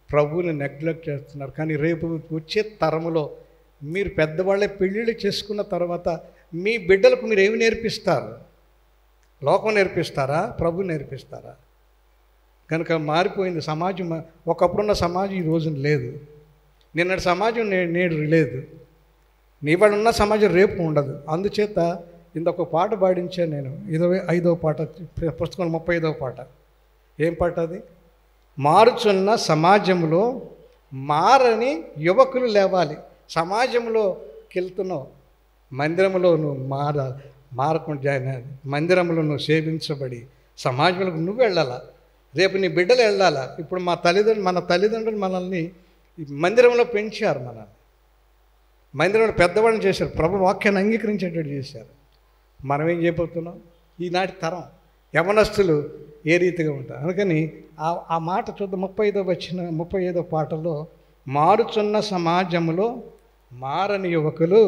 ప్రభువుని నెగ్లెక్ట్ చేస్తున్నారు. కానీ రేపు వచ్చే తరములో మీరు పెద్దవాళ్ళే పెళ్ళిళ్ళు చేసుకున్న తర్వాత మీ బిడ్డలకు మీరు ఏమి నేర్పిస్తారు? లోకం నేర్పిస్తారా? ప్రభు నేర్పిస్తారా? కనుక మారిపోయింది సమాజం. ఒకప్పుడున్న సమాజం ఈ రోజున లేదు. నిన్నటి సమాజం నేడు లేదు. ఇవాళ ఉన్న సమాజం రేపు ఉండదు. అందుచేత ఇంకొక పాట పాడించాను నేను. 25వ పాట, పుస్తకం 35వ పాట. ఏం పాట అది? మారుచున్న సమాజంలో మారని యువకులు లేవాలి. సమాజంలోకి వెళ్తున్నావు, మందిరంలో నువ్వు మారకుండా మందిరంలో నువ్వు సేవించబడి సమాజంలోకి నువ్వు వెళ్ళాలా. రేపు నీ బిడ్డలు వెళ్ళాలా. ఇప్పుడు మన తల్లిదండ్రులు మనల్ని మందిరంలో పెంచారు, మందిరంలో పెద్దవాళ్ళని చేశారు, ప్రభు వాక్యాన్ని అంగీకరించేటట్టు చేశారు. మనం ఏం చేయబోతున్నాం? ఈనాటి తరం యవనస్తులు ఏ రీతిగా ఉంటారు. అందుకని ఆ మాట చూద్దాం. 35వ పాటలో, మారుచున్న సమాజంలో మారని యువకులు,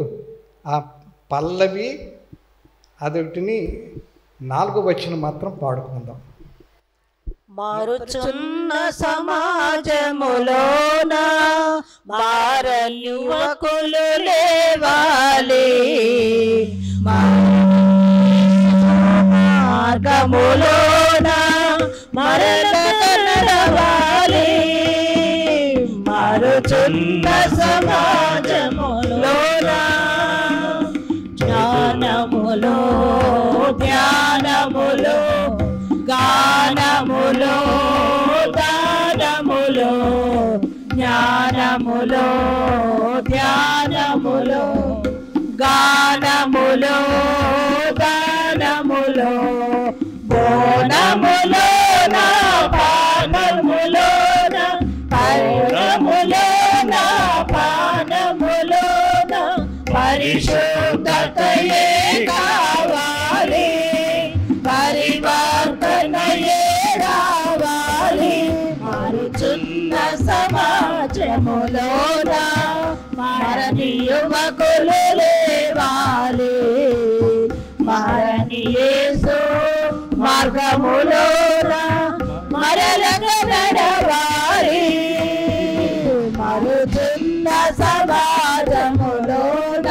ఆ పల్లవి అదొకటిని 4వ వచనం మాత్రం పాడుకుందాం. మారుచున్న సమాజములోన మారని యువకులు లేవాలి, మార్గములోన మరల నడవాలి. మారుచున్న సమాజములోన జ్ఞానములో ధ్యానములో గానములో దానములో జ్ఞానములో ధ్యానములో గానములో దానములో బోనములో నా పానములో నా పౌరములో నా పానములో నా పరిశుద్ధతయే కావాలి, పరివర్తనయే రావాలి. మారుచున్న సమాజములోన మారని యువకులు లేవాలి, మారని యేసు మార్గములోన మరలక నడవాలి. మారుచున్న సమాజములోన.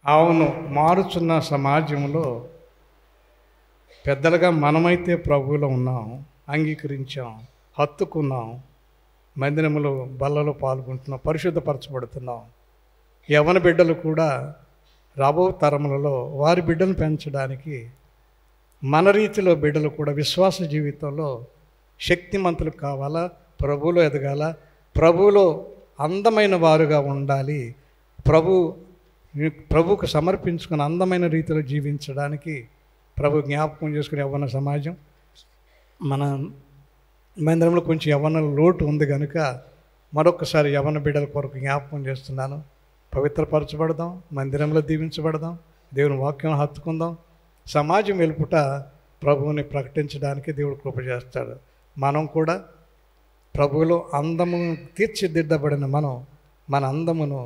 అవును, మారుచున్న సమాజంలో పెద్దలుగా మనమైతే ప్రభువులో ఉన్నాం, అంగీకరించాం, హత్తుకున్నాం, మందిరములో బల్లలో పాల్గొంటున్నాం, పరిశుద్ధపరచబడుతున్నాం. యవ్వన బిడ్డలు కూడా రాబో తరములలో వారి బిడ్డను పెంచడానికి మన రీతిలో బిడ్డలు కూడా విశ్వాస జీవితంలో శక్తిమంతులు కావాలా, ప్రభువులో ఎదగాల, ప్రభువులో అందమైన వారుగా ఉండాలి, ప్రభువుకు సమర్పించుకుని అందమైన రీతిలో జీవించడానికి ప్రభు జ్ఞాపకం చేసుకునే యవ్వన సమాజం. మన మందిరంలో కొంచెం యవ్వన లోటు ఉంది కనుక మరొకసారి యవ్వన బిడ్డల కొరకు జ్ఞాపకం చేస్తున్నాను. పవిత్రపరచబడదాం, మందిరంలో దీవించబడదాం, దేవుని వాక్యం హత్తుకుందాం. సమాజం వెలుపుట ప్రభువుని ప్రకటించడానికి దేవుడు కృప చేస్తాడు. మనం కూడా ప్రభువులో అందము తీర్చిదిద్దబడిన మన అందమును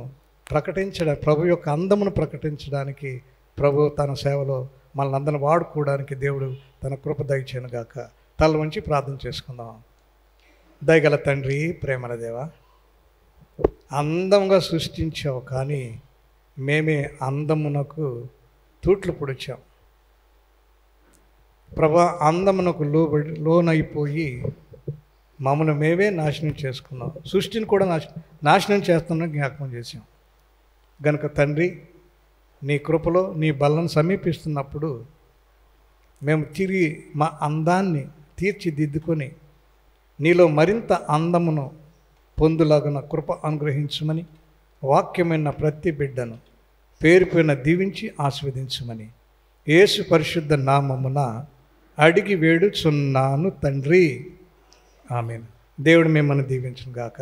ప్రకటించడానికి, ప్రభు యొక్క అందమును ప్రకటించడానికి ప్రభు తన సేవలో మనల్ని అందరిని వాడుకోవడానికి దేవుడు తన కృప దయచేయను గాక. తల వంచి ప్రార్థన చేసుకుందాం. దయగల తండ్రి, ప్రేమల దేవ, అందంగా సృష్టించావు, కానీ మేమే అందమునకు తూట్లు పొడిచాం. ప్రభా, అందమునకు లోనైపోయి మమ్మల్ని మేమే నాశనం చేసుకున్నాం, సృష్టిని కూడా నాశనం చేస్తున్నా జ్ఞాపకం చేసాం. గనుక తండ్రి, నీ కృపలో నీ బలను సమీపిస్తున్నప్పుడు మేము తిరిగి మా అందాన్ని తీర్చిదిద్దుకొని నీలో మరింత అందమును పొందులాగున కృప అనుగ్రహించమని, వాక్యమైన ప్రతి బిడ్డను పేరు పేరున దీవించి ఆస్వాదించమని యేసు పరిశుద్ధ నామమున అడిగి వేడుచున్నాను తండ్రి. ఆమేన్. దేవుడు మిమ్మల్ని దీవించును గాక.